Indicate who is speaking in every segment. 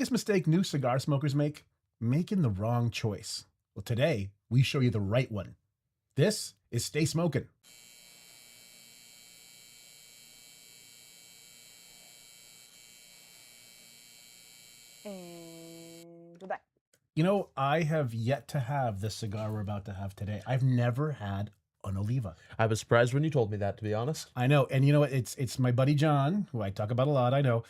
Speaker 1: biggest mistake new cigar smokers make? Making the wrong choice. Well, today we show you the right one. This is Stay Smokin'.
Speaker 2: And goodbye.
Speaker 1: You know, I have yet to have the cigar we're about to have today. I've never had an Oliva.
Speaker 3: I was surprised when you told me that, to be honest.
Speaker 1: I know, and you know what? It's my buddy John, who I talk about a lot. I know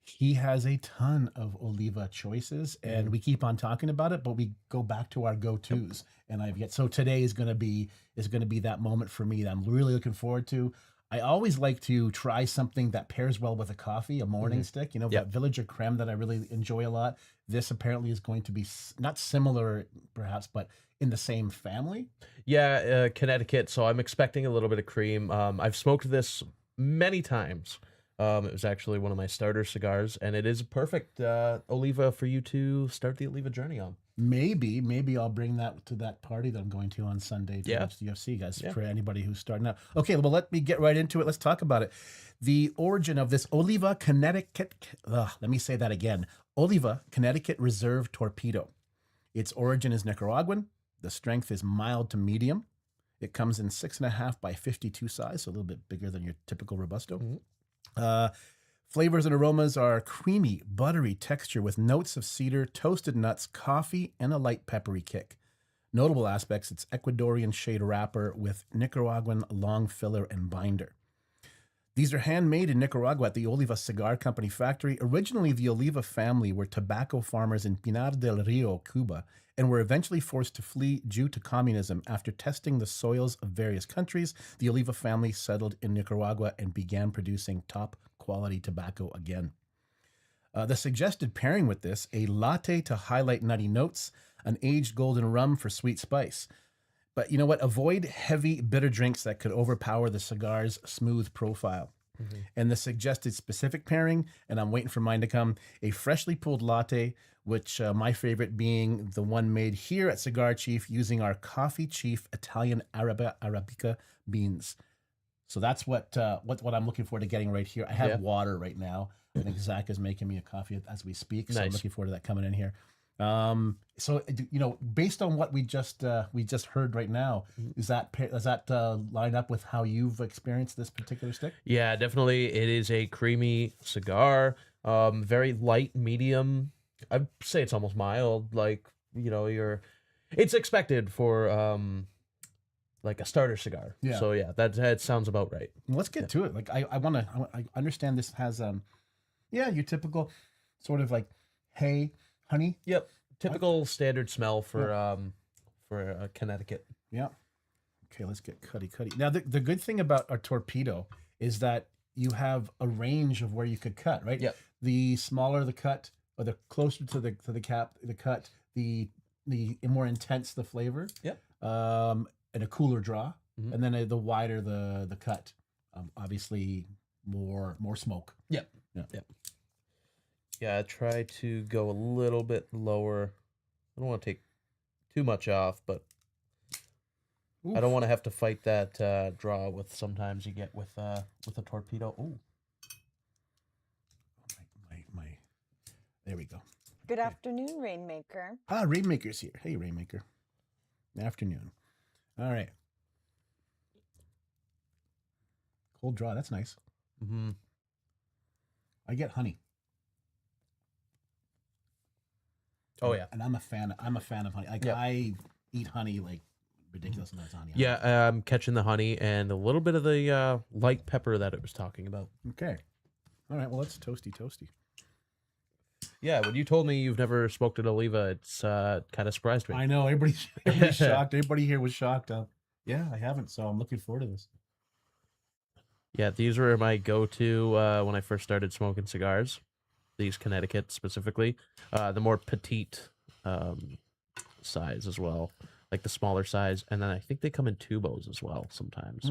Speaker 1: he has a ton of Oliva choices, and we keep on talking about it, but we go back to our go-tos. And I've yet so today is gonna be that moment for me that I'm really looking forward to. I always like to try something that pairs well with a coffee, a morning stick. You know, that Villager Creme that I really enjoy a lot. This apparently is going to be not similar, perhaps, but in the same family.
Speaker 3: Yeah, Connecticut. So I'm expecting a little bit of cream. I've smoked this many times. It was actually one of my starter cigars, and it is a perfect Oliva for you to start the Oliva journey on.
Speaker 1: Maybe I'll bring that to that party that I'm going to on Sunday to watch the UFC, guys, for anybody who's starting out. Okay, well, let me get right into it. Let's talk about it. The origin of this Oliva Connecticut, let me say that again. Oliva Connecticut Reserve Torpedo. Its origin is Nicaraguan. The strength is mild to medium. It comes in 6.5 by 52 size, so a little bit bigger than your typical Robusto. Flavors and aromas are creamy, buttery texture with notes of cedar, toasted nuts, coffee, and a light peppery kick. Notable aspects, it's Ecuadorian shade wrapper with Nicaraguan long filler and binder. These are handmade in Nicaragua at the Oliva Cigar Company factory. Originally, the Oliva family were tobacco farmers in Pinar del Rio, Cuba, and were eventually forced to flee due to communism. After testing the soils of various countries, the Oliva family settled in Nicaragua and began producing top-quality tobacco again. The suggested pairing with this, a latte to highlight nutty notes, an aged golden rum for sweet spice. But you know what? Avoid heavy, bitter drinks that could overpower the cigar's smooth profile. And the suggested specific pairing, and I'm waiting for mine to come, a freshly pulled latte, which my favorite being the one made here at Cigar Chief using our Coffee Chief Italian Arabica beans. So that's what I'm looking forward to getting right here. I have water right now. I think Zach is making me a coffee as we speak, so I'm looking forward to that coming in here. So you know, based on what we just heard right now, does that line up with how you've experienced this particular stick?
Speaker 3: Yeah, definitely. It is a creamy cigar. Very light, medium. I'd say it's almost mild. Like, you know, it's expected for like a starter cigar.
Speaker 1: Yeah.
Speaker 3: So yeah, that sounds about right.
Speaker 1: Well, let's get to it. Like I understand this has your typical sort of like hay, honey.
Speaker 3: Yep. Typical standard smell for Connecticut.
Speaker 1: Yeah. Okay, let's get cutty. Now the good thing about a torpedo is that you have a range of where you could cut, right?
Speaker 3: Yep.
Speaker 1: The smaller the cut, or the closer to the cut, the more intense the flavor.
Speaker 3: Yep.
Speaker 1: And a cooler draw, and then the wider the cut, obviously more smoke.
Speaker 3: Yep. Yeah, I try to go a little bit lower. I don't want to take too much off, but I don't want to have to fight that draw with sometimes you get with a torpedo. Ooh.
Speaker 1: My there we go.
Speaker 2: Good afternoon, Rainmaker.
Speaker 1: Rainmaker's here. Hey, Rainmaker. Afternoon. All right. Cold draw. That's nice. I get honey.
Speaker 3: Oh yeah,
Speaker 1: and I'm a fan of honey. Like I eat honey like ridiculous amounts of honey.
Speaker 3: Yeah, I'm catching the honey and a little bit of the light pepper that it was talking about.
Speaker 1: Okay. All right. Well, it's toasty.
Speaker 3: Yeah, when you told me you've never smoked an Oliva, it's kind of surprised me.
Speaker 1: I know everybody's shocked. Everybody here was shocked. Yeah, I haven't, so I'm looking forward to this.
Speaker 3: Yeah, these were my go-to when I first started smoking cigars. These Connecticut specifically, the more petite size as well, like the smaller size, and then I think they come in tubos as well sometimes.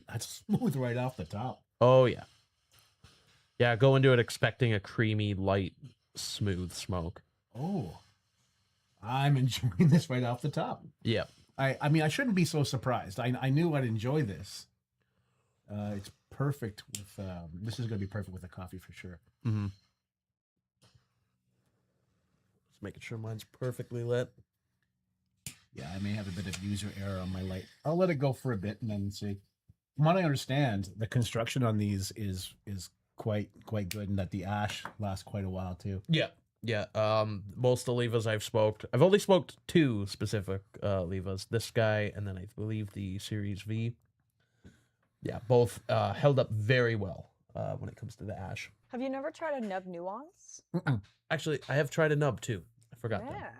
Speaker 1: That's smooth right off the top.
Speaker 3: Oh yeah, yeah. Go into it expecting a creamy, light, smooth smoke.
Speaker 1: Oh, I'm enjoying this right off the top.
Speaker 3: Yeah.
Speaker 1: I mean, I shouldn't be so surprised. I knew I'd enjoy this. perfect with. This is going to be perfect with a coffee for sure.
Speaker 3: Mm-hmm. Just making sure mine's perfectly lit.
Speaker 1: Yeah, I may have a bit of user error on my light. I'll let it go for a bit and then see. From what I understand, the construction on these is quite good, and that the ash lasts quite a while too.
Speaker 3: Yeah. Yeah. Most of the levas I've smoked, I've only smoked 2 specific levas. This guy, and then I believe the Series V. Yeah, both held up very well when it comes to the ash.
Speaker 2: Have you never tried a nub nuance?
Speaker 3: Actually, I have tried a nub too. I forgot
Speaker 2: Yeah.
Speaker 3: that.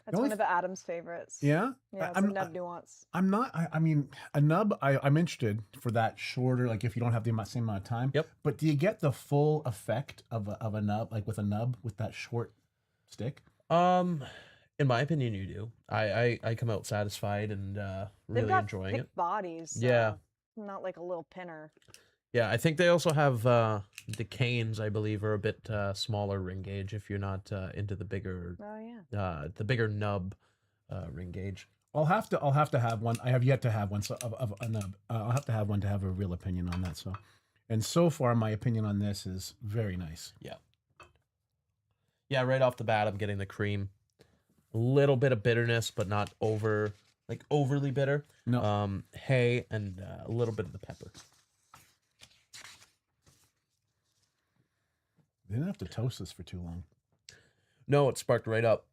Speaker 2: That's one of Adam's favorites.
Speaker 1: Yeah?
Speaker 2: Yeah, it's a nub nuance.
Speaker 1: I'm not, I mean, a nub, I'm interested for that shorter, like if you don't have the same amount of time.
Speaker 3: Yep.
Speaker 1: But do you get the full effect of a nub, like with a nub, with that short stick?
Speaker 3: In my opinion, you do. I come out satisfied and really
Speaker 2: They've got
Speaker 3: enjoying
Speaker 2: thick
Speaker 3: it.
Speaker 2: bodies. So
Speaker 3: Yeah.
Speaker 2: not like a little pinner.
Speaker 3: Yeah, I think they also have the canes, I believe, are a bit smaller ring gauge if you're not into the bigger the bigger nub ring gauge.
Speaker 1: I'll have to have one. I have yet to have one of a nub. I'll have to have one to have a real opinion on that. So, and so far, my opinion on this is very nice.
Speaker 3: Yeah. Yeah, right off the bat, I'm getting the cream. A little bit of bitterness, but not overly bitter.
Speaker 1: No.
Speaker 3: Hay and a little bit of the pepper.
Speaker 1: They didn't have to toast this for too long.
Speaker 3: No, it sparked right up.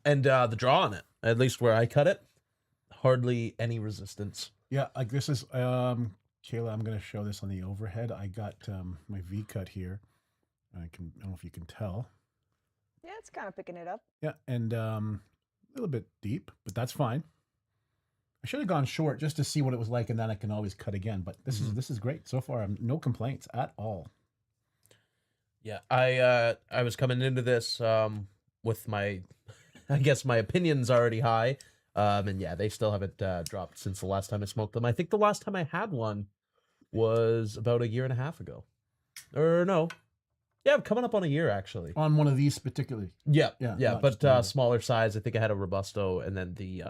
Speaker 3: And the draw on it, at least where I cut it, hardly any resistance.
Speaker 1: Yeah, like this is Kayla, I'm gonna show this on the overhead. I got my V cut here. I don't know if you can tell.
Speaker 2: Yeah, it's kind of picking it up.
Speaker 1: Yeah, and a little bit deep, but that's fine. I should have gone short just to see what it was like, and then I can always cut again. But this is great so far. No complaints at all.
Speaker 3: Yeah, I was coming into this with my, I guess my opinions already high, and yeah, they still haven't dropped since the last time I smoked them. I think the last time I had one was about 1.5 years ago, or no, yeah, coming up on a year actually.
Speaker 1: On one of these particularly.
Speaker 3: Yeah,
Speaker 1: not
Speaker 3: but
Speaker 1: just
Speaker 3: smaller size. I think I had a Robusto, and then the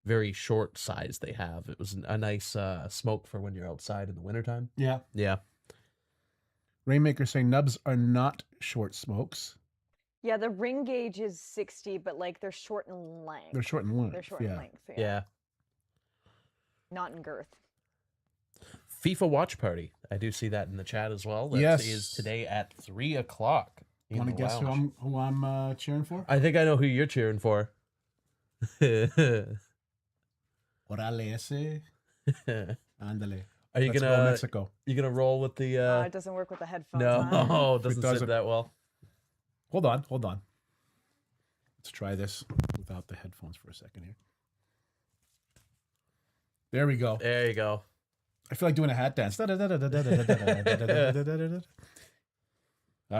Speaker 3: very short size they have. It was a nice smoke for when you're outside in the wintertime.
Speaker 1: Yeah.
Speaker 3: Yeah.
Speaker 1: Rainmaker saying nubs are not short smokes.
Speaker 2: Yeah, the ring gauge is 60, but like they're short in length.
Speaker 1: They're short in length.
Speaker 2: They're short in length.
Speaker 3: Yeah.
Speaker 2: Not in girth.
Speaker 3: FIFA watch party. I do see that in the chat as well. That
Speaker 1: Yes.
Speaker 3: is today at 3 o'clock.
Speaker 1: Want to guess who I'm cheering for?
Speaker 3: I think I know who you're cheering for.
Speaker 1: Orale ese. Ándale.
Speaker 3: Are you
Speaker 1: Let's
Speaker 3: gonna
Speaker 1: go Mexico?
Speaker 3: You gonna roll with the?
Speaker 2: It doesn't work with the headphones.
Speaker 3: No,
Speaker 2: huh?
Speaker 3: it doesn't
Speaker 1: doesn't.
Speaker 3: sit that well.
Speaker 1: Hold on. Let's try this without the headphones for a second here. There we go.
Speaker 3: There you go.
Speaker 1: I feel like doing a hat dance. All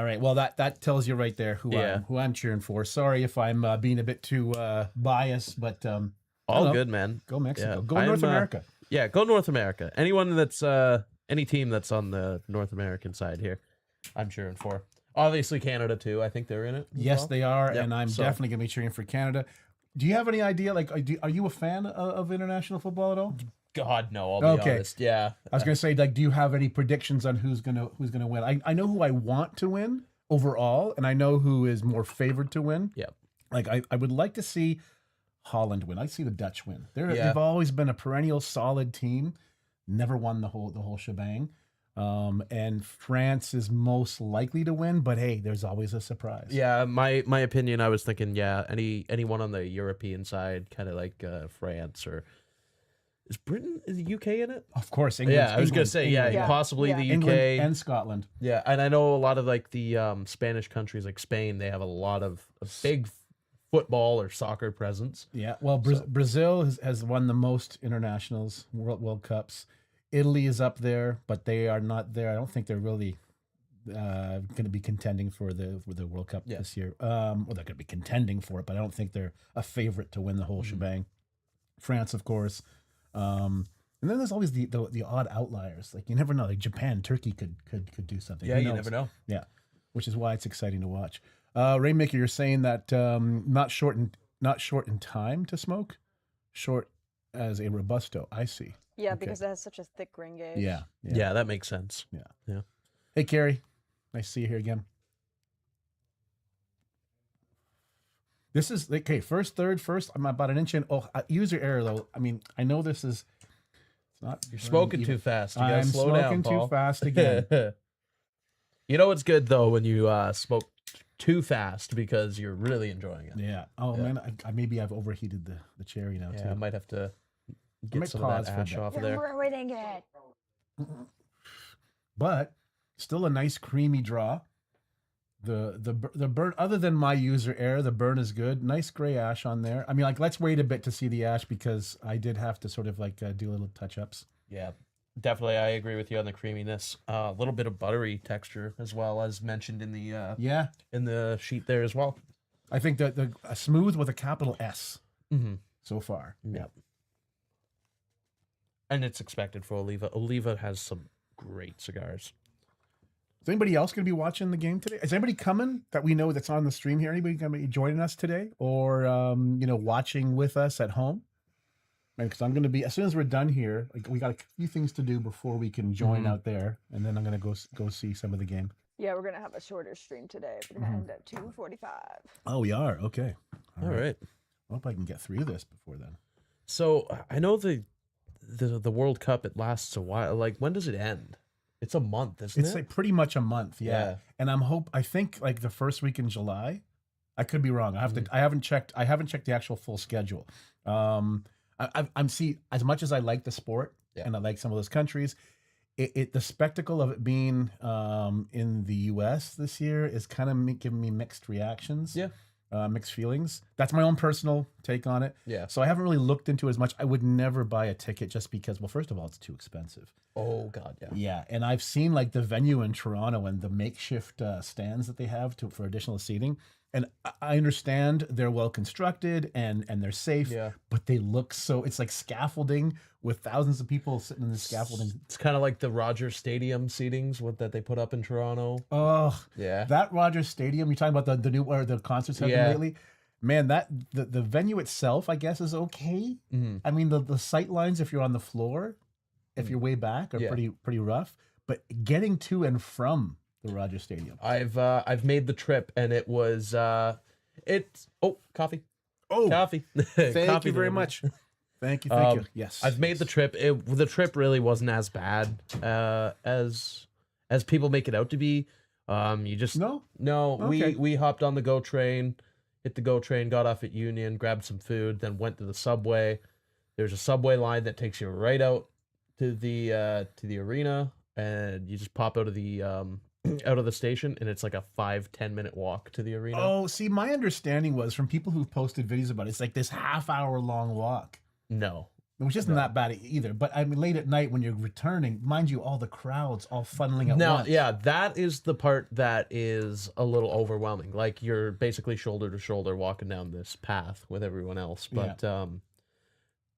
Speaker 1: right. Well, that tells you right there who I'm cheering for. Sorry if I'm being a bit too biased, but
Speaker 3: All good, man.
Speaker 1: Go Mexico.
Speaker 3: Yeah,
Speaker 1: Go North America.
Speaker 3: Yeah, go North America. Anyone that's any team that's on the North American side here, I'm cheering for. Obviously Canada too. I think they're in it.
Speaker 1: Yes, they are,
Speaker 3: Yep,
Speaker 1: and I'm definitely gonna be cheering for Canada. Do you have any idea? Like, are you a fan of international football at all?
Speaker 3: God, no. I'll be honest. Yeah,
Speaker 1: I was gonna say, like, do you have any predictions on who's gonna win? I know who I want to win overall, and I know who is more favored to win.
Speaker 3: Yep.
Speaker 1: Like, I would like to see Holland win. I see the Dutch win. They've always been a perennial solid team. Never won the whole shebang. And France is most likely to win, but hey, there's always a surprise.
Speaker 3: Yeah, my opinion, I was thinking, anyone on the European side, kind of like France or is the UK in it?
Speaker 1: Of course,
Speaker 3: England. Yeah, I was gonna say, possibly the UK
Speaker 1: England and Scotland.
Speaker 3: Yeah, and I know a lot of like the Spanish countries, like Spain, they have a lot of big football or soccer presence.
Speaker 1: Yeah, well, Brazil has won the most internationals, World Cups. Italy is up there, but they are not there. I don't think they're really going to be contending for the World Cup this year. Well, they're going to be contending for it, but I don't think they're a favorite to win the whole shebang. France, of course. And then there's always the odd outliers. Like, you never know. Like Japan, Turkey could do something.
Speaker 3: Yeah, you never know.
Speaker 1: Yeah, which is why it's exciting to watch. Rainmaker, you're saying that not short in time to smoke, short as a Robusto. I see.
Speaker 2: Yeah,
Speaker 1: Okay.
Speaker 2: because it has such a thick ring gauge.
Speaker 1: Yeah.
Speaker 3: Yeah, that makes sense.
Speaker 1: Yeah. Hey, Carrie. Nice to see you here again. This is okay. First, third, first. I'm about an inch in. Oh, user error though. I mean, I know this is. It's not.
Speaker 3: You're smoking too fast. You gotta
Speaker 1: I'm
Speaker 3: slow down,
Speaker 1: smoking
Speaker 3: Paul.
Speaker 1: too fast again.
Speaker 3: You know what's good though when you smoke too fast because you're really enjoying it.
Speaker 1: Yeah. Oh man, maybe I've overheated the cherry now
Speaker 3: Yeah,
Speaker 1: too.
Speaker 3: I might have to get some
Speaker 1: pause
Speaker 3: of that
Speaker 1: for a
Speaker 3: ash
Speaker 1: bit.
Speaker 3: off of
Speaker 2: You're
Speaker 3: there.
Speaker 2: ruining it.
Speaker 1: But still a nice creamy draw. The burn, other than my user error, the burn is good. Nice gray ash on there. I mean, like, let's wait a bit to see the ash because I did have to sort of like do little touch ups.
Speaker 3: Yeah, definitely. I agree with you on the creaminess. A little bit of buttery texture as well, as mentioned in the sheet there as well.
Speaker 1: I think that the smooth with a capital S so far.
Speaker 3: Yep. And it's expected for Oliva. Oliva has some great cigars.
Speaker 1: Is anybody else going to be watching the game today? Is anybody coming that we know that's on the stream here? Anybody going to be joining us today, or watching with us at home? Because I'm going to be, as soon as we're done here, like, we got a few things to do before we can join out there, and then I'm going to go see some of the game.
Speaker 2: Yeah, we're gonna have a shorter stream today. We're gonna end at 2:45.
Speaker 1: Oh, we are. Okay.
Speaker 3: All right.
Speaker 1: I hope I can get through this before then.
Speaker 3: So I know the World Cup, it lasts a while. Like, when does it end? It's a month, isn't it?
Speaker 1: It's like pretty much a month, yeah. And I think like the first week in July. I could be wrong. I haven't checked the actual full schedule. I'm as much as I like the sport and I like some of those countries, the spectacle of it being in the US this year is kind of giving me mixed reactions.
Speaker 3: Yeah.
Speaker 1: Mixed feelings. That's my own personal take on it.
Speaker 3: Yeah.
Speaker 1: So I haven't really looked into it as much. I would never buy a ticket just because, well, first of all, it's too expensive.
Speaker 3: Oh God, yeah.
Speaker 1: Yeah, and I've seen like the venue in Toronto and the makeshift stands that they have for additional seating. And I understand they're well constructed and they're safe, but they look so, it's like scaffolding with thousands of people sitting in the scaffolding.
Speaker 3: It's kind of like the Rogers Stadium seatings that they put up in Toronto.
Speaker 1: Oh,
Speaker 3: yeah.
Speaker 1: That Rogers Stadium, you're talking about the new, where the concerts have been lately? Man, the venue itself, I guess, is okay. I mean, the sight lines, if you're on the floor, if you're way back, are pretty rough. But getting to and from the Rogers Stadium,
Speaker 3: I've made the trip, and it was coffee.
Speaker 1: Oh,
Speaker 3: coffee.
Speaker 1: Thank
Speaker 3: Coffee
Speaker 1: you very
Speaker 3: delivery.
Speaker 1: much. Thank you. Yes,
Speaker 3: I've made the trip. The trip really wasn't as bad as people make it out to be. You just no.
Speaker 1: Okay.
Speaker 3: We hopped on the GO train, hit the GO train, got off at Union, grabbed some food, then went to the subway. There's a subway line that takes you right out to the arena, and you just pop out of the station, and it's like a 5-10 minute walk to the arena.
Speaker 1: Oh, see, my understanding was from people who've posted videos about it, it's like this half-hour long walk.
Speaker 3: No.
Speaker 1: Which isn't that bad either. But I mean, late at night when you're returning, mind you, all the crowds all funneling at once.
Speaker 3: Yeah, that is the part that is a little overwhelming. Like, you're basically shoulder to shoulder walking down this path with everyone else. But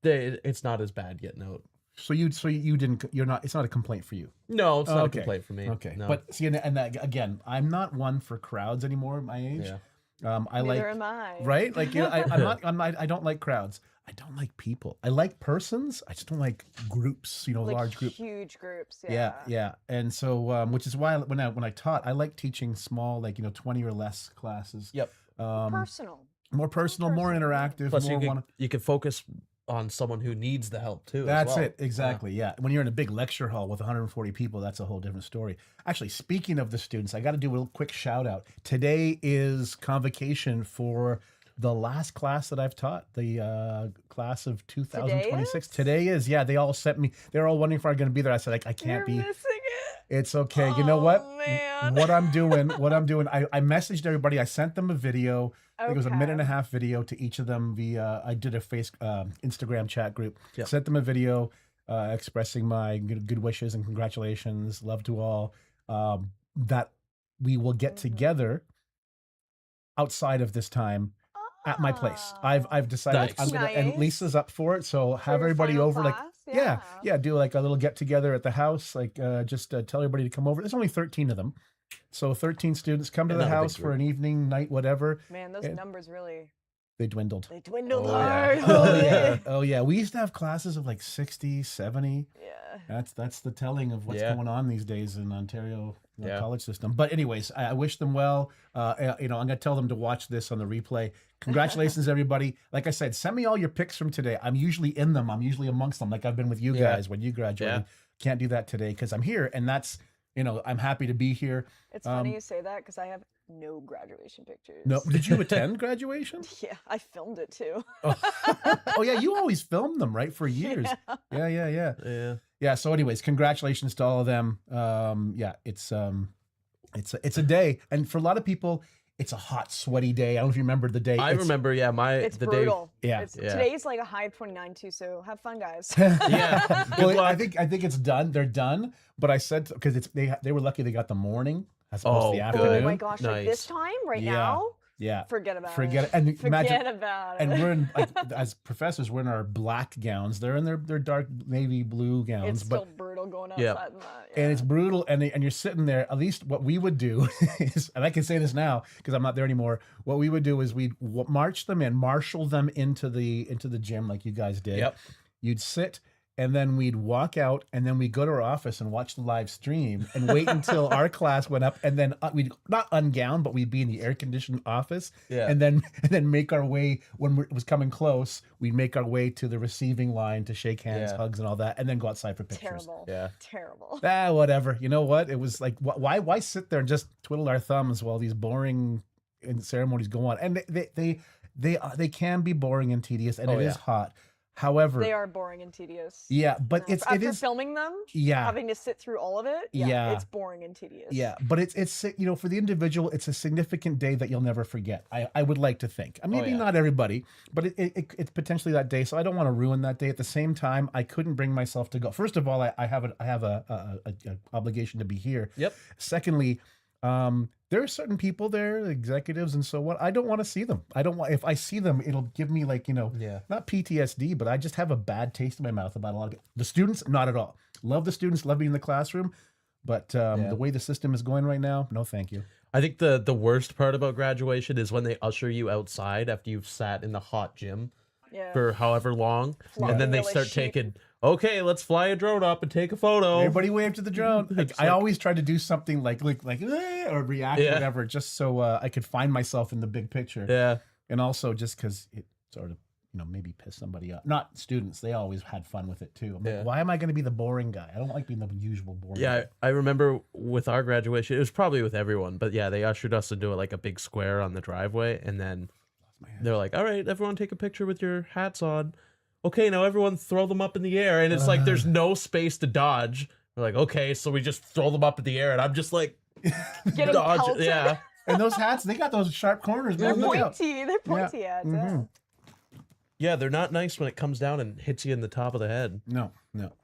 Speaker 3: it's not as bad getting out.
Speaker 1: So you didn't, it's not a complaint for you.
Speaker 3: No, it's not a complaint for me.
Speaker 1: Okay.
Speaker 3: No.
Speaker 1: But see, and that, again, I'm not one for crowds anymore at my age.
Speaker 3: Yeah.
Speaker 2: Neither am I.
Speaker 1: Right? Like, I don't like crowds. I don't like people. I like persons. I just don't like groups,
Speaker 2: Like
Speaker 1: large groups.
Speaker 2: huge groups.
Speaker 1: Yeah. And so, which is why when I taught, I like teaching small, like, 20 or less classes.
Speaker 3: Yep.
Speaker 1: More personal, more interactive.
Speaker 3: Plus,
Speaker 1: more
Speaker 3: you can focus on someone who needs the help too.
Speaker 1: That's
Speaker 3: as well.
Speaker 1: it. Exactly. Yeah. When you're in a big lecture hall with 140 people, that's a whole different story. Actually, speaking of the students, I got to do a little quick shout out. Today is convocation for the last class that I've taught, the class of 2026. Today is, yeah. They all sent me. They're all wondering if I'm going to be there. I said, I can't be.
Speaker 2: Missing it.
Speaker 1: It's okay. You know what?
Speaker 2: Man.
Speaker 1: What I'm doing. I messaged everybody. I sent them a video. I think it was a minute and a half video to each of them via. I did a Instagram chat group.
Speaker 3: Yep.
Speaker 1: Sent them a video expressing my good wishes and congratulations. Love to all. That we will get together outside of this time at my place. I've decided I'm gonna, and Lisa's up for it. So have everybody over.
Speaker 2: Class?
Speaker 1: Like do like a little get together at the house. Like just tell everybody to come over. There's only 13 of them. So 13 students come to the house for an evening, night, whatever.
Speaker 2: Man, those numbers really
Speaker 1: They dwindled.
Speaker 2: They dwindled
Speaker 3: Oh, yeah.
Speaker 2: hard.
Speaker 1: Oh yeah. Oh yeah. We used to have classes of like 60, 70.
Speaker 2: Yeah.
Speaker 1: That's the telling of what's
Speaker 3: Yeah.
Speaker 1: going on these days in Ontario
Speaker 3: Yeah.
Speaker 1: college system. But anyways, I wish them well. I'm gonna tell them to watch this on the replay. Congratulations, everybody! Like I said, send me all your pics from today. I'm usually in them. I'm usually amongst them. Like I've been with you
Speaker 3: Yeah.
Speaker 1: guys when you graduated.
Speaker 3: Yeah.
Speaker 1: Can't do that today because I'm here, and that's I'm happy to be here.
Speaker 2: It's funny you say that because I have no graduation pictures.
Speaker 1: No, did you attend graduation?
Speaker 2: Yeah, I filmed it too.
Speaker 1: Oh yeah, you always filmed them, right? For years. Yeah, yeah, yeah.
Speaker 3: Yeah.
Speaker 1: Yeah. So, anyways, congratulations to all of them. Yeah, it's a day, and for a lot of people, it's a hot, sweaty day. I don't know if you remember the day.
Speaker 3: I remember, yeah,
Speaker 2: It's
Speaker 3: the
Speaker 2: brutal.
Speaker 1: Yeah.
Speaker 2: Today's like a high of 29 too, so have fun, guys.
Speaker 3: day. Yeah. Good
Speaker 1: Well, I
Speaker 3: luck.
Speaker 1: think it's done. They're done. But I said because they were lucky they got the morning as opposed to the
Speaker 3: Oh,
Speaker 1: afternoon.
Speaker 3: good.
Speaker 2: Oh my gosh, like this
Speaker 3: Nice.
Speaker 2: time right
Speaker 1: Yeah.
Speaker 2: now?
Speaker 1: Yeah.
Speaker 2: Forget about
Speaker 1: Forget
Speaker 2: it.
Speaker 1: it. And
Speaker 2: Forget
Speaker 1: imagine,
Speaker 2: about it.
Speaker 1: and we're in like as professors, we're in our black gowns. They're in their dark navy blue gowns,
Speaker 2: it's
Speaker 1: but
Speaker 2: still brutal going outside
Speaker 3: Yeah.
Speaker 2: in that.
Speaker 1: and it's brutal. And you're sitting there. At least what we would do is, and I can say this now because I'm not there anymore. What we would do is we'd march them in, marshal them into the gym like you guys did.
Speaker 3: Yep.
Speaker 1: You'd sit. And then we'd walk out, and then we'd go to our office and watch the live stream, and wait until our class went up, and then we'd not ungown, but we'd be in the air conditioned office,
Speaker 3: Yeah.
Speaker 1: and then make our way when it was coming close. We'd make our way to the receiving line to shake hands,
Speaker 3: Yeah.
Speaker 1: hugs, and all that, and then go outside for pictures.
Speaker 2: terrible.
Speaker 3: Yeah.
Speaker 2: Terrible.
Speaker 1: Whatever. You know what? It was like, why sit there and just twiddle our thumbs while these boring ceremonies go on? And they can be boring and tedious, and
Speaker 3: Oh,
Speaker 1: it is
Speaker 3: yeah.
Speaker 1: hot. However,
Speaker 2: They are boring and tedious.
Speaker 1: yeah, but it
Speaker 2: After
Speaker 1: is.
Speaker 2: filming them,
Speaker 1: Yeah.
Speaker 2: having to sit through all of it,
Speaker 1: Yeah.
Speaker 2: it's boring and tedious.
Speaker 1: Yeah, but it's for the individual, it's a significant day that you'll never forget. I would like to think. I mean, maybe
Speaker 3: yeah.
Speaker 1: not everybody, but it's potentially that day. So I don't want to ruin that day. At the same time, I couldn't bring myself to go. First of all, I have a obligation to be here.
Speaker 3: Yep.
Speaker 1: Secondly, there are certain people there, executives and so on. I don't want to see them. I don't want. If I see them, it'll give me
Speaker 3: Yeah.
Speaker 1: not PTSD, but I just have a bad taste in my mouth about a lot of it. The students, not at all. Love the students, love being in the classroom. But the way the system is going right now, no, thank you.
Speaker 3: I think the worst part about graduation is when they usher you outside after you've sat in the hot gym
Speaker 2: Yeah.
Speaker 3: for however long,
Speaker 2: Flopping
Speaker 3: and then they
Speaker 2: really
Speaker 3: start
Speaker 2: sheep.
Speaker 3: taking, okay, let's fly a drone up and take a photo.
Speaker 1: Everybody wave to the drone.
Speaker 3: It's
Speaker 1: I
Speaker 3: like-
Speaker 1: always try to do something like or react or
Speaker 3: Yeah.
Speaker 1: whatever, just so I could find myself in the big picture.
Speaker 3: Yeah.
Speaker 1: And also just because it sort of maybe piss somebody off. Not students; they always had fun with it too. I'm like,
Speaker 3: Yeah.
Speaker 1: why am I going to be the boring guy? I don't like being the usual boring.
Speaker 3: Yeah,
Speaker 1: guy.
Speaker 3: I remember with our graduation, it was probably with everyone, but yeah, they ushered us into like a big square on the driveway, and then they're like, all right, everyone take a picture with your hats on. Okay, now everyone throw them up in the air, and it's like there's no space to dodge. We're like, okay, so we just throw them up in the air, and I'm just like,
Speaker 2: Getting
Speaker 3: dodge.
Speaker 2: pelted.
Speaker 3: Yeah.
Speaker 1: And those hats, they got those sharp corners,
Speaker 2: They're
Speaker 1: man. Look out.
Speaker 2: pointy. They're pointy ads. Yeah.
Speaker 1: Mhm.
Speaker 3: Yeah, they're not nice when it comes down and hits you in the top of the head.
Speaker 1: No.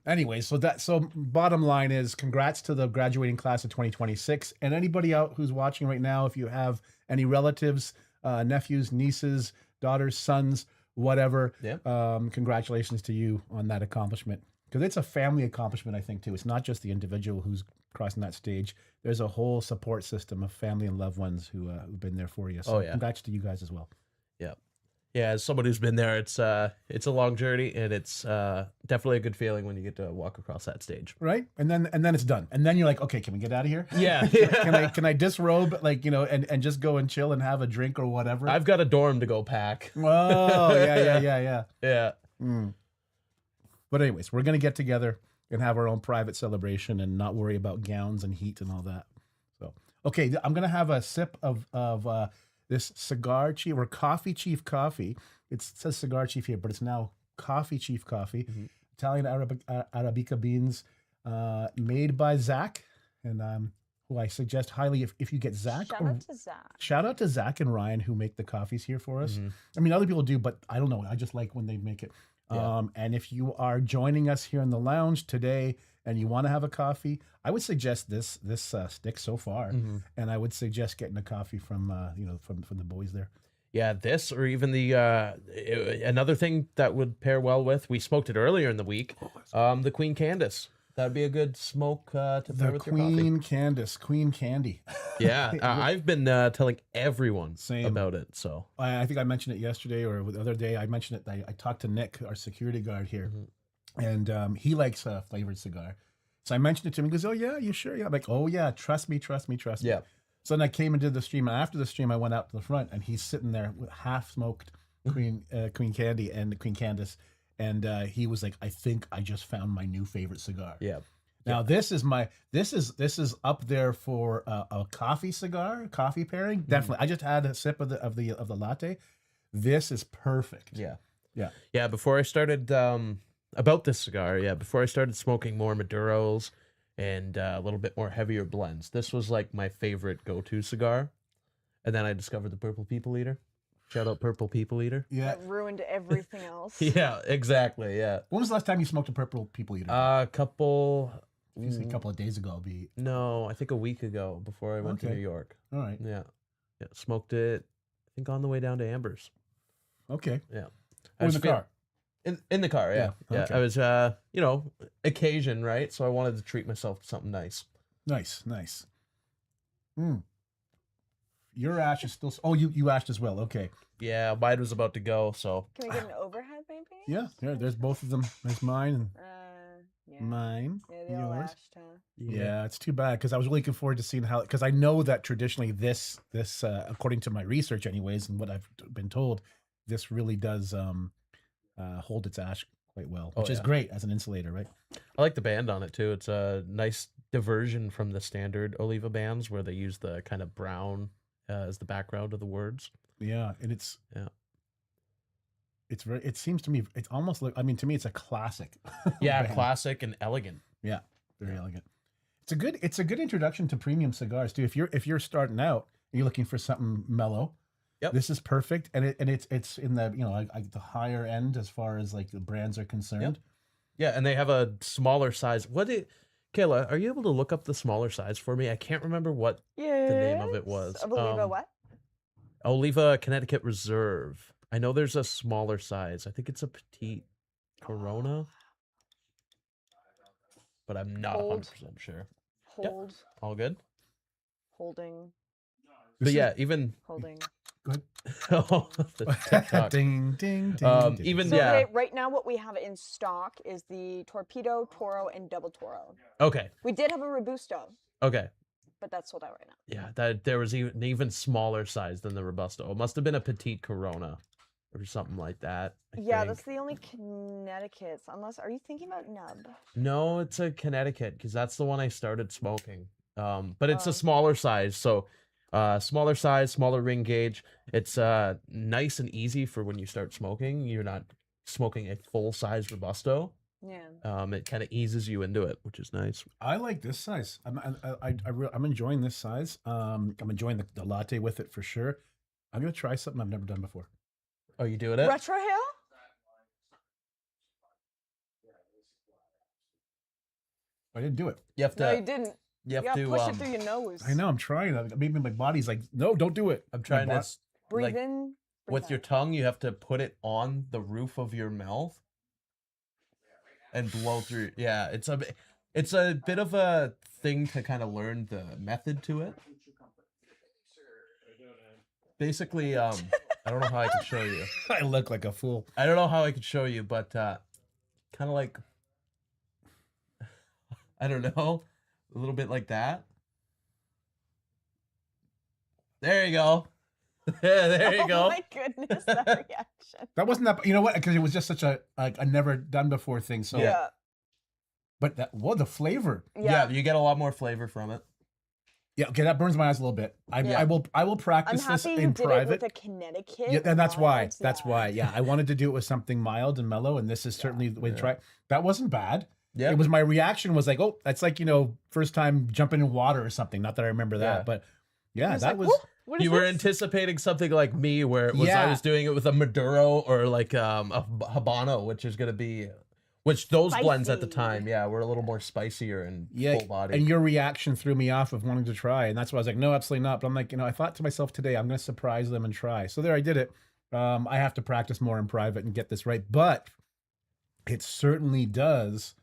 Speaker 1: Anyway, so bottom line is congrats to the graduating class of 2026. And anybody out who's watching right now, if you have any relatives, nephews, nieces, daughters, sons, whatever,
Speaker 3: Yeah.
Speaker 1: Congratulations to you on that accomplishment. Because it's a family accomplishment, I think, too. It's not just the individual who's crossing that stage. There's a whole support system of family and loved ones who've been there for you. So
Speaker 3: Oh, yeah.
Speaker 1: congrats to you guys as well.
Speaker 3: Yeah. Yeah, as someone who's been there, it's a long journey, and it's definitely a good feeling when you get to walk across that stage.
Speaker 1: Right? And then it's done. And then you're like, okay, can we get out of here?
Speaker 3: Yeah.
Speaker 1: Can I disrobe, like, and just go and chill and have a drink or whatever?
Speaker 3: I've got a dorm to go pack.
Speaker 1: Oh, yeah.
Speaker 3: Yeah.
Speaker 1: But anyways, we're gonna get together and have our own private celebration and not worry about gowns and heat and all that. So, okay, I'm gonna have a sip of this Cigar Chief or Coffee Chief coffee. It says Cigar Chief here, but it's now Coffee Chief coffee. Italian Arabica beans, made by Zach, and who I suggest highly if you get Zach.
Speaker 2: Shout out to Zach.
Speaker 1: Shout out to Zach and Ryan who make the coffees here for us. I mean, other people do, but I don't know. I just like when they make it.
Speaker 3: Yeah.
Speaker 1: And if you are joining us here in the lounge today and you want to have a coffee, I would suggest this stick so far, and I would suggest getting a coffee from from the boys there.
Speaker 3: Yeah, this or even the another thing that would pair well with, we smoked it earlier in the week, the Queen Candace. That'd be a good smoke to pair
Speaker 1: The
Speaker 3: with your coffee.
Speaker 1: Queen Candice, Queen Candy.
Speaker 3: Yeah, I've been telling everyone
Speaker 1: Same.
Speaker 3: about it. So
Speaker 1: I think I mentioned it yesterday or the other day. I mentioned it. I talked to Nick, our security guard here, and he likes a flavored cigar. So I mentioned it to him. He goes, "Oh yeah, you sure?" Yeah, I'm like, "Oh yeah, trust me."
Speaker 3: Yeah.
Speaker 1: So then I came and did the stream. And after the stream, I went out to the front, and he's sitting there with half smoked Queen Candy and Queen Candice, and he was like, "I think I just found my new favorite cigar."
Speaker 3: Yeah.
Speaker 1: Now this is up there for a coffee cigar, coffee pairing. Definitely. I just had a sip of the latte. This is perfect.
Speaker 3: Yeah.
Speaker 1: Yeah.
Speaker 3: Yeah. Before I started about this cigar, before I started smoking more Maduros and a little bit more heavier blends, this was like my favorite go-to cigar. And then I discovered the Purple People Eater. Shout out Purple People Eater.
Speaker 1: Yeah.
Speaker 2: That ruined everything else.
Speaker 3: Yeah, exactly. Yeah.
Speaker 1: When was the last time you smoked a Purple People Eater?
Speaker 3: A couple.
Speaker 1: If you say a couple of days ago, I'll be
Speaker 3: No, I think a week ago before I went to
Speaker 1: Okay.
Speaker 3: New York.
Speaker 1: all right.
Speaker 3: Yeah. Yeah. Smoked it, I think, on the way down to Amber's.
Speaker 1: Okay.
Speaker 3: Yeah.
Speaker 1: Or in the car.
Speaker 3: In the car, yeah.
Speaker 1: Yeah,
Speaker 3: Yeah.
Speaker 1: okay.
Speaker 3: I was, occasion, right? So I wanted to treat myself to something nice.
Speaker 1: Nice. Your ash is still. Oh, you ashed as well. Okay.
Speaker 3: Yeah, mine was about to go, so.
Speaker 2: Can we get an overhead, maybe?
Speaker 1: Yeah. There's both of them. There's mine and
Speaker 2: Yeah.
Speaker 1: mine.
Speaker 2: Yeah, they all
Speaker 1: yours.
Speaker 2: ashed, huh?
Speaker 1: Yeah, it's too bad because I was really looking forward to seeing how, because I know that traditionally this according to my research anyways and what I've been told, this really does hold its ash quite well, which is great as an insulator, right?
Speaker 3: I like the band on it too. It's a nice diversion from the standard Oliva bands where they use the kind of brown as the background of the words.
Speaker 1: Yeah, and it's very. It seems to me it's almost like, I mean, to me it's a classic.
Speaker 3: Yeah,
Speaker 1: band.
Speaker 3: classic and elegant.
Speaker 1: Yeah, very elegant. It's a good introduction to premium cigars too. If you're starting out and you're looking for something mellow,
Speaker 3: Yep.
Speaker 1: this is perfect. And it's in the like the higher end as far as like the brands are concerned.
Speaker 3: Yeah, and they have a smaller size. Kayla, are you able to look up the smaller size for me? I can't remember what the name of it was.
Speaker 2: I believe what?
Speaker 3: Oliva Connecticut Reserve. I know there's a smaller size. I think it's a petite Corona, but I'm not 100% sure.
Speaker 2: Hold.
Speaker 3: All good.
Speaker 2: Holding.
Speaker 3: But yeah, even
Speaker 2: Holding.
Speaker 1: Go ahead.
Speaker 3: the TikTok.
Speaker 1: Ding, ding, ding, ding.
Speaker 3: Even
Speaker 2: So
Speaker 3: yeah.
Speaker 2: right now what we have in stock is the Torpedo, Toro, and Double Toro.
Speaker 3: Okay.
Speaker 2: We did have a Robusto,
Speaker 3: Okay.
Speaker 2: but that's sold out right now.
Speaker 3: Yeah, that there was an even smaller size than the Robusto. It must have been a petite Corona or something like that. I
Speaker 2: Yeah,
Speaker 3: think.
Speaker 2: that's the only Connecticut's. Unless, are you thinking about Nub?
Speaker 3: No, it's a Connecticut because that's the one I started smoking. But it's a smaller size, so smaller size, smaller ring gauge. It's nice and easy for when you start smoking. You're not smoking a full size Robusto.
Speaker 2: Yeah.
Speaker 3: It kind of eases you into it, which is nice.
Speaker 1: I like this size. I'm enjoying this size. I'm enjoying the latte with it for sure. I'm gonna try something I've never done before.
Speaker 3: Oh, you doing it?
Speaker 2: Retro Hill?
Speaker 1: I didn't do it.
Speaker 3: You have to.
Speaker 2: No, you didn't.
Speaker 3: You have
Speaker 2: You gotta
Speaker 3: to.
Speaker 2: push it through your nose.
Speaker 1: I know. I'm trying. Maybe my body's like, no, don't do it.
Speaker 3: I'm trying to
Speaker 2: Breathe
Speaker 3: like,
Speaker 2: in. Breathe
Speaker 3: with your
Speaker 2: out.
Speaker 3: tongue. You have to put it on the roof of your mouth and blow through. Yeah, it's a bit of a thing to kind of learn the method to it. Basically, I don't know how I can show you.
Speaker 1: I look like a fool.
Speaker 3: I don't know how I could show you, but kind of like, I don't know, a little bit like that. There you go. Yeah, there you go.
Speaker 2: Oh my goodness, that reaction.
Speaker 1: That wasn't that. You know what? Because it was just such a never done before thing. So,
Speaker 2: Yeah.
Speaker 1: but the flavor.
Speaker 3: Yeah, you get a lot more flavor from it.
Speaker 1: Yeah. Okay, that burns my eyes a little bit. I will
Speaker 2: I'm
Speaker 1: practice this
Speaker 2: happy you
Speaker 1: in
Speaker 2: did
Speaker 1: private.
Speaker 2: it with a Connecticut.
Speaker 1: Yeah, and that's why.
Speaker 2: mild,
Speaker 1: That's why. Yeah, I wanted to do it with something mild and mellow, and this is certainly the way to try it. That wasn't bad.
Speaker 3: Yeah.
Speaker 1: It was, my reaction was like, oh, that's like, first time jumping in water or something. Not that I remember that,
Speaker 3: Yeah.
Speaker 1: but yeah,
Speaker 2: was
Speaker 1: that
Speaker 2: like,
Speaker 1: was.
Speaker 2: "Whoa, what is
Speaker 3: You were
Speaker 2: this?"
Speaker 3: anticipating something like me, where it was I
Speaker 1: Yeah.
Speaker 3: was doing it with a Maduro or like a Habano, which is gonna be, which those blends at the
Speaker 2: Spicy.
Speaker 3: time, yeah, were a little more spicier and
Speaker 1: Yeah,
Speaker 3: full body.
Speaker 1: and your reaction threw me off of wanting to try, and that's why I was like, no, absolutely not. But I'm like, I thought to myself today, I'm going to surprise them and try. So there, I did it. I have to practice more in private and get this right, but it certainly does.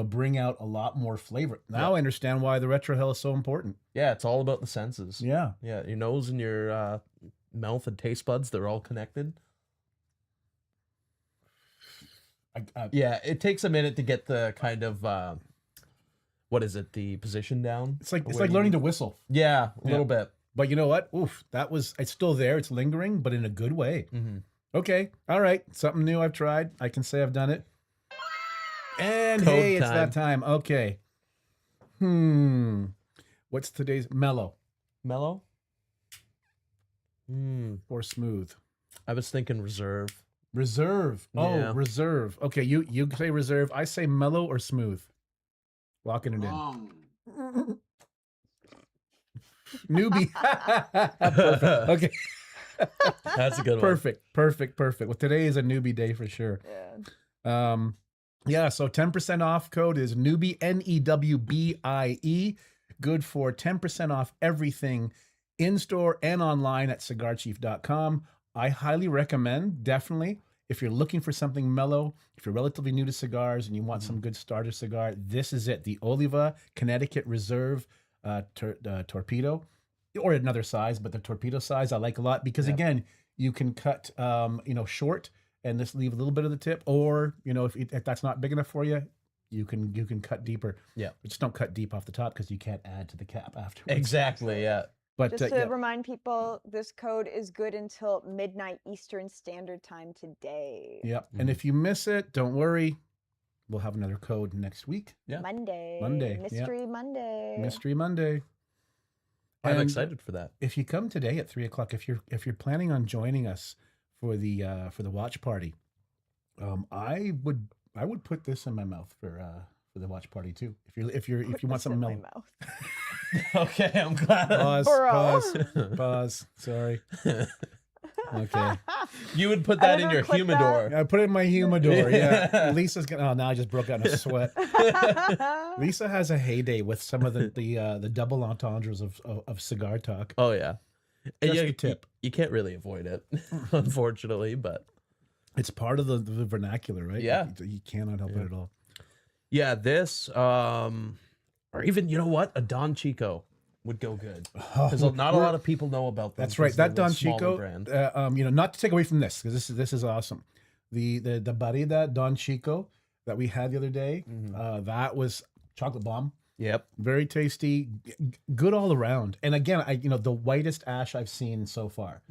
Speaker 1: bring out a lot more flavor. Now I understand why the retrohale is so important.
Speaker 3: Yeah, it's all about the senses.
Speaker 1: Yeah.
Speaker 3: Yeah, your nose and your mouth and taste buds, they're all connected. Yeah, it takes a minute to get the kind of what is it? The position down.
Speaker 1: It's like learning to whistle.
Speaker 3: Yeah, a little bit.
Speaker 1: But you know what? Oof, it's still there. It's lingering, but in a good way. Okay, all right. Something new I've tried. I can say I've done it. And
Speaker 3: Code
Speaker 1: hey, it's
Speaker 3: time.
Speaker 1: that time. Okay. What's today's mellow
Speaker 3: Mellow?
Speaker 1: or smooth?
Speaker 3: I was thinking reserve.
Speaker 1: Reserve. Oh,
Speaker 3: Yeah.
Speaker 1: reserve. Okay, you say reserve. I say mellow or smooth. Locking it in. Newbie. Perfect. Okay.
Speaker 3: That's a good one.
Speaker 1: Perfect. Well, today is a newbie day for sure.
Speaker 2: Yeah.
Speaker 1: So 10% off code is newbie, NEWBIE. Good for 10% off everything in store and online at cigarchief.com. I highly recommend, definitely, if you're looking for something mellow, if you're relatively new to cigars and you want some good starter cigar, this is it. The Oliva Connecticut Reserve Torpedo, or another size, but the torpedo size I like a lot because, again, you can cut, short and just leave a little bit of the tip, or, if that's not big enough for you, you can cut deeper.
Speaker 3: Yeah.
Speaker 1: But just don't cut deep off the top because you can't add to the cap afterwards.
Speaker 3: Exactly, yeah.
Speaker 1: But
Speaker 2: Just to remind people, this code is good until midnight Eastern Standard Time today.
Speaker 1: Yep. And if you miss it, don't worry. We'll have another code next week.
Speaker 3: Yeah.
Speaker 1: Monday,
Speaker 2: Mystery Monday.
Speaker 1: Mystery Monday.
Speaker 3: I'm
Speaker 1: And
Speaker 3: excited for that.
Speaker 1: if you come today at 3:00, if you're planning on joining us for the watch party, I would put this in my mouth for the watch party too. If you want something
Speaker 2: in my
Speaker 1: mellow.
Speaker 2: mouth.
Speaker 3: Okay, I'm glad.
Speaker 1: Pause. Sorry. Okay.
Speaker 3: You would put
Speaker 2: I
Speaker 3: that
Speaker 2: never
Speaker 3: in your
Speaker 2: clicked that.
Speaker 3: humidor.
Speaker 1: I put it in my humidor. Yeah. Lisa's gonna. Oh, now I just broke out in a sweat. Lisa has a heyday with some of the double entendres of cigar talk.
Speaker 3: Oh yeah. And
Speaker 1: Just a tip.
Speaker 3: You can't really avoid it, unfortunately, but
Speaker 1: It's part of the vernacular, right?
Speaker 3: Yeah.
Speaker 1: You cannot help it at all.
Speaker 3: yeah, this or even a Don Chico would go good because not a lot of people know about them.
Speaker 1: That's right.
Speaker 3: 'cause they're
Speaker 1: That
Speaker 3: the
Speaker 1: Don
Speaker 3: smaller
Speaker 1: Chico,
Speaker 3: brand.
Speaker 1: not to take away from this, because this is awesome. The Barida Don Chico that we had the other day, that was chocolate bomb.
Speaker 3: Yep.
Speaker 1: Very tasty, good all around. And again, the whitest ash I've seen so far.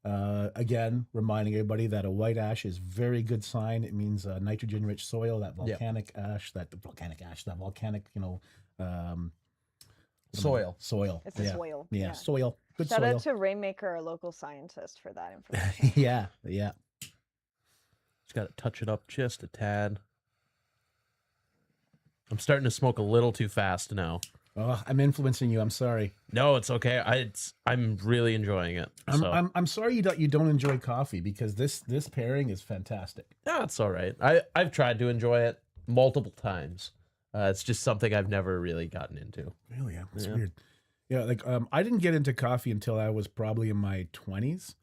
Speaker 1: Again, reminding everybody that a white ash is very good sign. It means nitrogen-rich soil, that volcanic ash, that volcanic,
Speaker 3: Soil.
Speaker 1: soil.
Speaker 2: It's a soil.
Speaker 1: Yeah, soil. Good
Speaker 2: Shout
Speaker 1: soil.
Speaker 2: out to Rainmaker, our local scientist, for that information.
Speaker 1: Yeah.
Speaker 3: Just got to touch it up just a tad. I'm starting to smoke a little too fast now.
Speaker 1: Oh, I'm influencing you. I'm sorry.
Speaker 3: No, it's okay. I'm really enjoying it. So.
Speaker 1: I'm sorry you don't enjoy coffee, because this pairing is fantastic.
Speaker 3: No, it's all right. I've tried to enjoy it multiple times. It's just something I've never really gotten into.
Speaker 1: Really, yeah, it's weird. Yeah, I didn't get into coffee until I was probably in my 20s,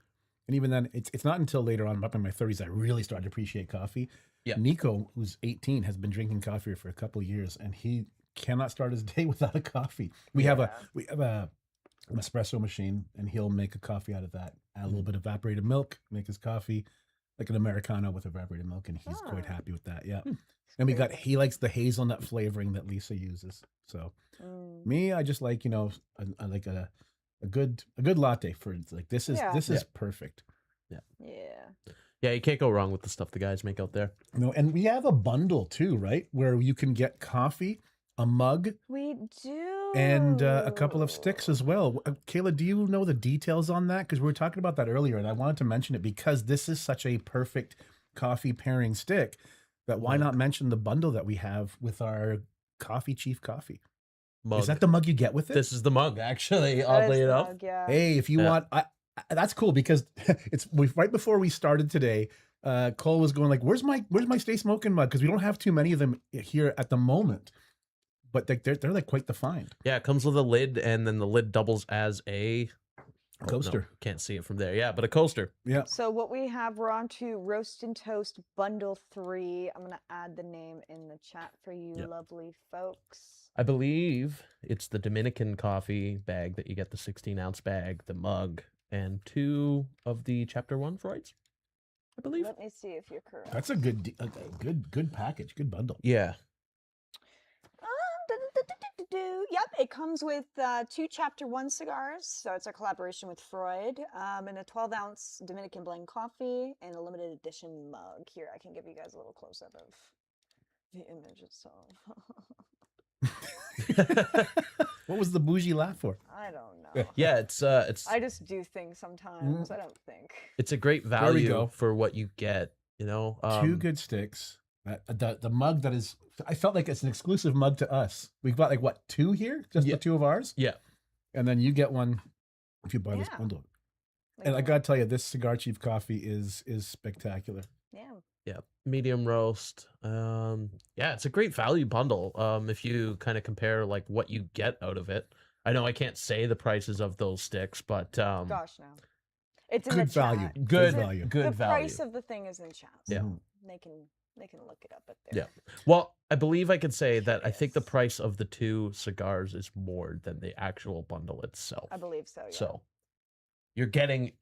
Speaker 1: and even then, it's not until later on, up in my 30s, I really started to appreciate coffee. Yeah, Nico, who's 18, has been drinking coffee for a couple of years, and he cannot start his day without a coffee. We have an espresso machine, and he'll make a coffee out of that. Add a little bit of evaporated milk, make his coffee like an Americano with evaporated milk, and he's quite happy with that. Yeah. And he likes the hazelnut flavoring that Lisa uses. So me, I just like, I like a good latte for like this is perfect.
Speaker 3: Yeah, you can't go wrong with the stuff the guys make out there.
Speaker 1: And we have a bundle too, right? Where you can get coffee, a mug.
Speaker 2: We do.
Speaker 1: And a couple of sticks as well. Kayla, do you know the details on that? Because we were talking about that earlier, and I wanted to mention it because this is such a perfect coffee pairing stick. That why not mention the bundle that we have with our Coffee Chief coffee?
Speaker 3: Mug.
Speaker 1: Is that the mug you get with it?
Speaker 3: This is the mug, actually,
Speaker 2: That
Speaker 3: oddly
Speaker 2: is the
Speaker 3: enough.
Speaker 2: mug, yeah.
Speaker 1: Hey, if you want, that's cool because right before we started today, Cole was going like, "Where's my Stay Smokin' mug?" Because we don't have too many of them here at the moment, but they're like quite the find.
Speaker 3: Yeah, it comes with a lid, and then the lid doubles as a
Speaker 1: Coaster.
Speaker 3: Can't see it from there. Yeah, but a coaster.
Speaker 1: Yeah.
Speaker 2: So what we have, we're on to Roast and Toast Bundle 3. I'm going to add the name in the chat for you lovely folks.
Speaker 3: I believe it's the Dominican coffee bag that you get, the 16-ounce bag, the mug, and 2 of the Chapter 1 Freuds, I believe.
Speaker 2: Let me see if you're correct.
Speaker 1: That's a good package, good bundle.
Speaker 3: Yeah.
Speaker 2: Yep, it comes with 2 Chapter 1 cigars, so it's a collaboration with Freud, and a 12-ounce Dominican blend coffee, and a limited edition mug. Here, I can give you guys a little close-up of the image itself.
Speaker 1: What was the bougie laugh for?
Speaker 2: I don't know.
Speaker 3: Yeah, it's
Speaker 2: I just do things sometimes. I don't think.
Speaker 3: it's a great value for what you get, you know.
Speaker 1: 2 good sticks. The mug that is, I felt like it's an exclusive mug to us. We've got like what, 2 here, just the 2 of ours.
Speaker 3: Yeah,
Speaker 1: and then you get one if you buy this bundle.
Speaker 2: Like
Speaker 1: and I gotta tell you, this Cigar Chief coffee is spectacular.
Speaker 3: yeah, medium roast. Yeah, it's a great value bundle. If you kind of compare like what you get out of it. I know I can't say the prices of those sticks, but
Speaker 2: Gosh, no. It's in
Speaker 1: good
Speaker 2: the
Speaker 1: value.
Speaker 2: chat.
Speaker 1: Good value.
Speaker 3: Good
Speaker 2: the
Speaker 3: value.
Speaker 2: price of the thing is in chat. So
Speaker 3: Yeah.
Speaker 2: They can look it up at there.
Speaker 3: Yeah. Well, I believe I could say that I think the price of the 2 cigars is more than the actual bundle itself.
Speaker 2: I believe so, yeah.
Speaker 3: So you're getting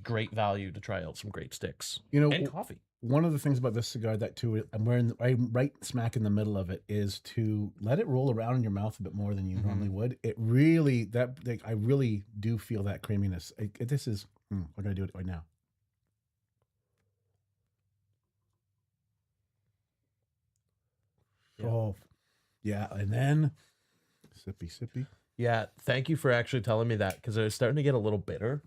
Speaker 3: great value to try out some great sticks.
Speaker 1: You know,
Speaker 3: and coffee.
Speaker 1: One of the things about this cigar that too, I'm wearing right smack in the middle of it, is to let it roll around in your mouth a bit more than you normally would. It really, I really do feel that creaminess. This is, we're gonna do it right now.
Speaker 3: Yeah.
Speaker 1: Oh, yeah, and then sippy.
Speaker 3: Yeah, thank you for actually telling me that, because I was starting to get a little bitter.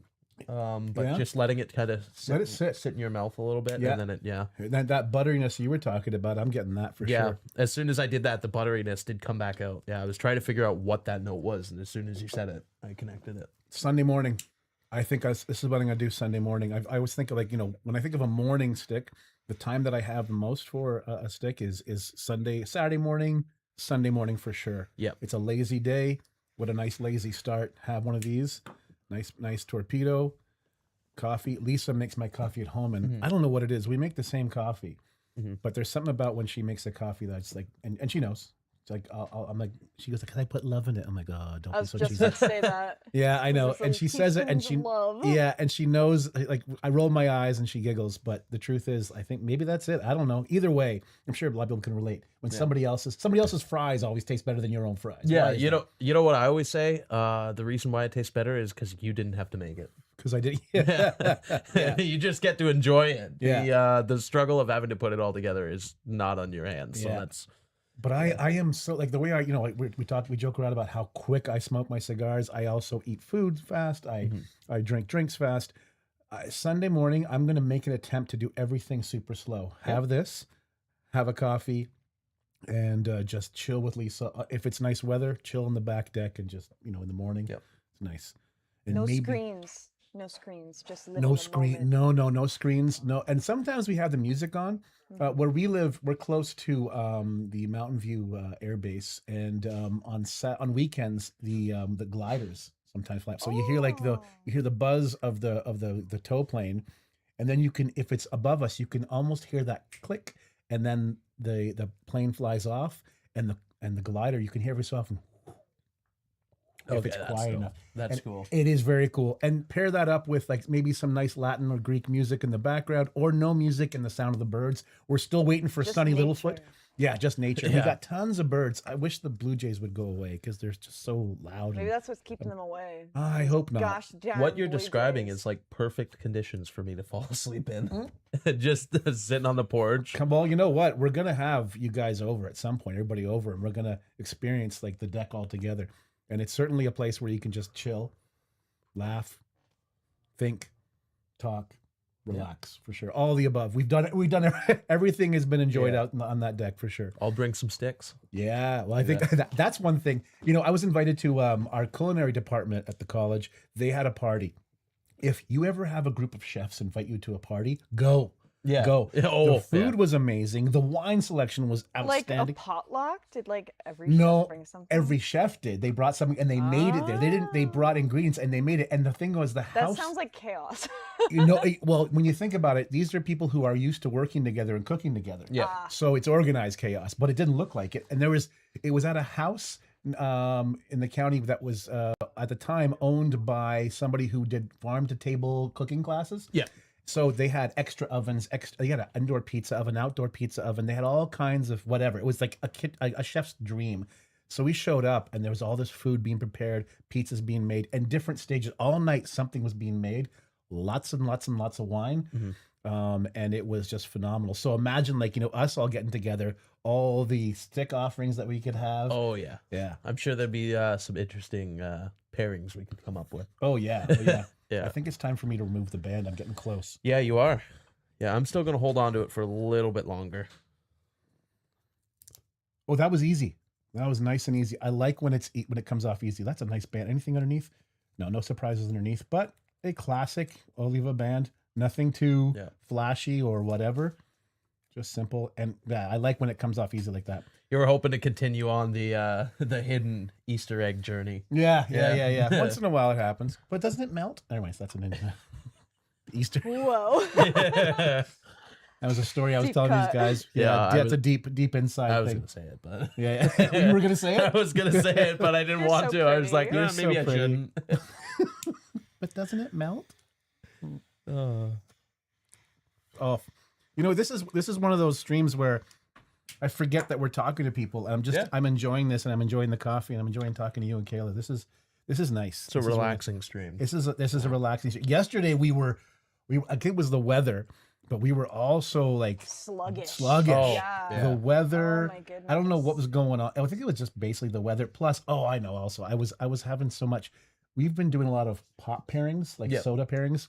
Speaker 3: But just letting it kind of sit in your mouth a little bit, and then
Speaker 1: that butteriness you were talking about, I'm getting that for sure.
Speaker 3: As soon as I did that, the butteriness did come back out. Yeah, I was trying to figure out what that note was, and as soon as you said it, I connected it.
Speaker 1: Sunday morning, I think this is what I'm gonna do Sunday morning. I always think of, like, when I think of a morning stick, the time that I have the most for a stick is Saturday morning, Sunday morning for sure.
Speaker 3: Yep.
Speaker 1: It's a lazy day. What a nice lazy start. Have one of these. Nice torpedo coffee. Lisa makes my coffee at home, and I don't know what it is. We make the same coffee, but there's something about when she makes a coffee that's like, and she knows. It's like, I'm like, she goes, can I put love in it? I'm like, oh, don't be so cheesy.
Speaker 2: I was just going to say that.
Speaker 1: Yeah, I know. And she says it, and she knows, like, I roll my eyes and she giggles, but the truth is, I think maybe that's it. I don't know. Either way, I'm sure a lot of people can relate. When somebody else's fries always taste better than your own fries.
Speaker 3: Yeah, you know what I always say? The reason why it tastes better is because you didn't have to make it.
Speaker 1: Because I did.
Speaker 3: You just get to enjoy it.
Speaker 1: Yeah.
Speaker 3: The struggle of having to put it all together is not on your hands. So that's.
Speaker 1: But I am so, like, the way like we joke around about how quick I smoke my cigars. I also eat food fast. I drink drinks fast. Sunday morning, I'm going to make an attempt to do everything super slow. Have this, have a coffee, and just chill with Lisa. If it's nice weather, chill on the back deck, and just, in the morning. Yep. It's nice. And
Speaker 2: no screens. No screens. Just live
Speaker 1: no
Speaker 2: in the
Speaker 1: screen.
Speaker 2: moment.
Speaker 1: No screens. No. And sometimes we have the music on. Where we live, we're close to the Mountain View Air Base, and on weekends the gliders sometimes fly. So you hear the buzz of the tow plane, and then you can, if it's above us, you can almost hear that click, and then the plane flies off, and the glider, you can hear every so often. If it's quiet enough.
Speaker 3: That's cool.
Speaker 1: It is very cool. And pair that up with, like, maybe some nice Latin or Greek music in the background, or no music and the sound of the birds. We're still waiting for
Speaker 2: Just
Speaker 1: Sunny
Speaker 2: nature.
Speaker 1: Littlefoot. Yeah, just nature.
Speaker 3: Yeah.
Speaker 1: We got tons of birds. I wish the blue jays would go away because they're just so loud.
Speaker 2: Maybe that's what's keeping them away.
Speaker 1: I hope not.
Speaker 2: Gosh darn
Speaker 3: What you're
Speaker 2: blue
Speaker 3: describing
Speaker 2: jays.
Speaker 3: is like perfect conditions for me to fall asleep in. Just sitting on the porch.
Speaker 1: Come on, you know what? We're gonna have you guys over at some point. Everybody over, and we're gonna experience, like, the deck all together. And it's certainly a place where you can just chill, laugh, think, talk, relax, for sure. All the above. We've done everything has been enjoyed out on that deck for sure.
Speaker 3: I'll bring some sticks.
Speaker 1: Yeah, well, I think that's one thing. I was invited to our culinary department at the college. They had a party. If you ever have a group of chefs invite you to a party, go.
Speaker 3: Yeah.
Speaker 1: go.
Speaker 3: Oh,
Speaker 1: the food
Speaker 3: yeah.
Speaker 1: was amazing. The wine selection was
Speaker 2: Like a
Speaker 1: outstanding.
Speaker 2: potluck? Did like every
Speaker 1: No,
Speaker 2: chef bring something?
Speaker 1: every chef did. They brought something and they made it there. They didn't. They brought
Speaker 2: Ah.
Speaker 1: ingredients and they made it. And the thing was, the
Speaker 2: That
Speaker 1: house.
Speaker 2: sounds like chaos.
Speaker 1: Well, when you think about it, these are people who are used to working together and cooking together.
Speaker 3: Yeah.
Speaker 1: So it's organized chaos, but it didn't look like it. And it was at a house in the county that was at the time owned by somebody who did farm to table cooking classes.
Speaker 3: Yeah.
Speaker 1: So they had extra ovens, they had an indoor pizza oven, outdoor pizza oven. They had all kinds of whatever. It was like a chef's dream. So we showed up and there was all this food being prepared, pizzas being made, and different stages. All night something was being made, lots and lots and lots of wine. And it was just phenomenal. So imagine us all getting together, all the stick offerings that we could have.
Speaker 3: Oh, yeah.
Speaker 1: Yeah.
Speaker 3: I'm sure there'd be some interesting pairings we could come up with.
Speaker 1: Oh, yeah. Oh, yeah.
Speaker 3: Yeah.
Speaker 1: I think it's time for me to remove the band. I'm getting close.
Speaker 3: Yeah, you are. Yeah, I'm still going to hold on to it for a little bit longer.
Speaker 1: Oh, that was easy. That was nice and easy. I like when it comes off easy. That's a nice band. Anything underneath? No surprises underneath, but a classic Oliva band. Nothing too flashy or whatever. Just simple. And yeah, I like when it comes off easy like that.
Speaker 3: You were hoping to continue on the hidden Easter egg journey.
Speaker 1: Yeah. Once in a while it happens. But doesn't it melt? Anyways, that's an Easter.
Speaker 2: Whoa.
Speaker 1: That was a story I was
Speaker 2: Deep
Speaker 1: telling
Speaker 2: cut.
Speaker 1: these guys.
Speaker 3: Yeah,
Speaker 1: That's a deep inside
Speaker 3: I was
Speaker 1: thing.
Speaker 3: going to say it, but...
Speaker 1: Yeah. You were going to say
Speaker 3: I
Speaker 1: it?
Speaker 3: was going to say it, but I didn't
Speaker 2: You're
Speaker 3: want
Speaker 2: so
Speaker 3: to. I was like,
Speaker 2: pretty.
Speaker 1: You're
Speaker 3: maybe
Speaker 1: so
Speaker 3: I
Speaker 1: pretty.
Speaker 3: shouldn't.
Speaker 1: But doesn't it melt?
Speaker 3: Uh,
Speaker 1: Oh, this is one of those streams where I forget that we're talking to people. And I'm enjoying this, and I'm enjoying the coffee, and I'm enjoying talking to you and Kayla. This is nice.
Speaker 3: it's a
Speaker 1: This is
Speaker 3: relaxing stream.
Speaker 1: This is a relaxing stream. Yesterday I think it was the weather, but we were also like
Speaker 2: Sluggish.
Speaker 3: Oh,
Speaker 2: Yeah.
Speaker 1: The weather.
Speaker 2: Oh my goodness.
Speaker 1: I don't know what was going on. I think it was just basically the weather. Plus, I know also I was having so much. We've been doing a lot of pop pairings, like soda pairings.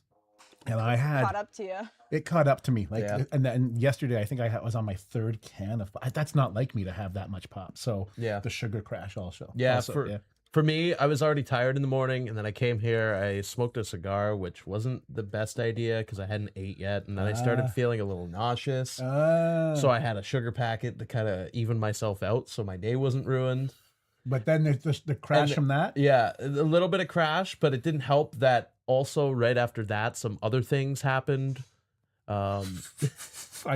Speaker 1: And I had
Speaker 2: Caught up to you.
Speaker 1: it caught up to me,
Speaker 3: Yeah.
Speaker 1: and then yesterday I think I was on my third can of. That's not like me to have that much pop. So
Speaker 3: Yeah.
Speaker 1: the sugar crash also.
Speaker 3: Yeah,
Speaker 1: Also,
Speaker 3: for me, I was already tired in the morning, and then I came here. I smoked a cigar, which wasn't the best idea because I hadn't ate yet, and then I started feeling a little nauseous. So I had a sugar packet to kind of even myself out, so my day wasn't ruined.
Speaker 1: but then there's the crash from that.
Speaker 3: Yeah, a little bit of crash, but it didn't help that also right after that, some other things happened.
Speaker 1: I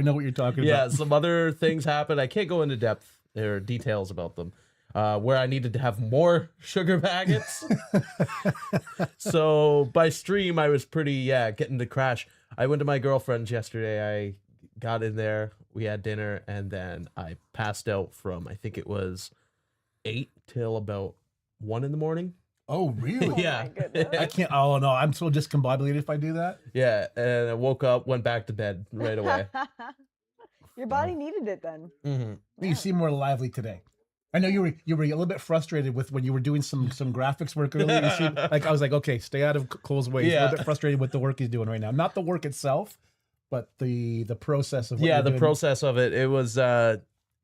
Speaker 1: know what you're talking
Speaker 3: Yeah,
Speaker 1: about.
Speaker 3: some other things happened. I can't go into depth or details about them. Where I needed to have more sugar packets. So by stream, I was pretty, getting to crash. I went to my girlfriend's yesterday. I got in there, we had dinner, and then I passed out from, I think it was 8 till about 1 in the morning.
Speaker 1: Oh, really?
Speaker 2: Oh
Speaker 3: Yeah.
Speaker 2: my goodness.
Speaker 1: I can't. Oh no, I'm so discombobulated if I do that.
Speaker 3: Yeah, and I woke up, went back to bed right away.
Speaker 2: Your body needed it then.
Speaker 3: Mm-hmm.
Speaker 1: You seem more lively today. I know you were a little bit frustrated with when you were doing some graphics work earlier. You seem like I was like, okay, stay out of Cole's way. He's a
Speaker 3: Yeah.
Speaker 1: little bit frustrated with the work he's doing right now. Not the work itself, but the process of what
Speaker 3: Yeah,
Speaker 1: you're
Speaker 3: the
Speaker 1: doing.
Speaker 3: process of it. It was a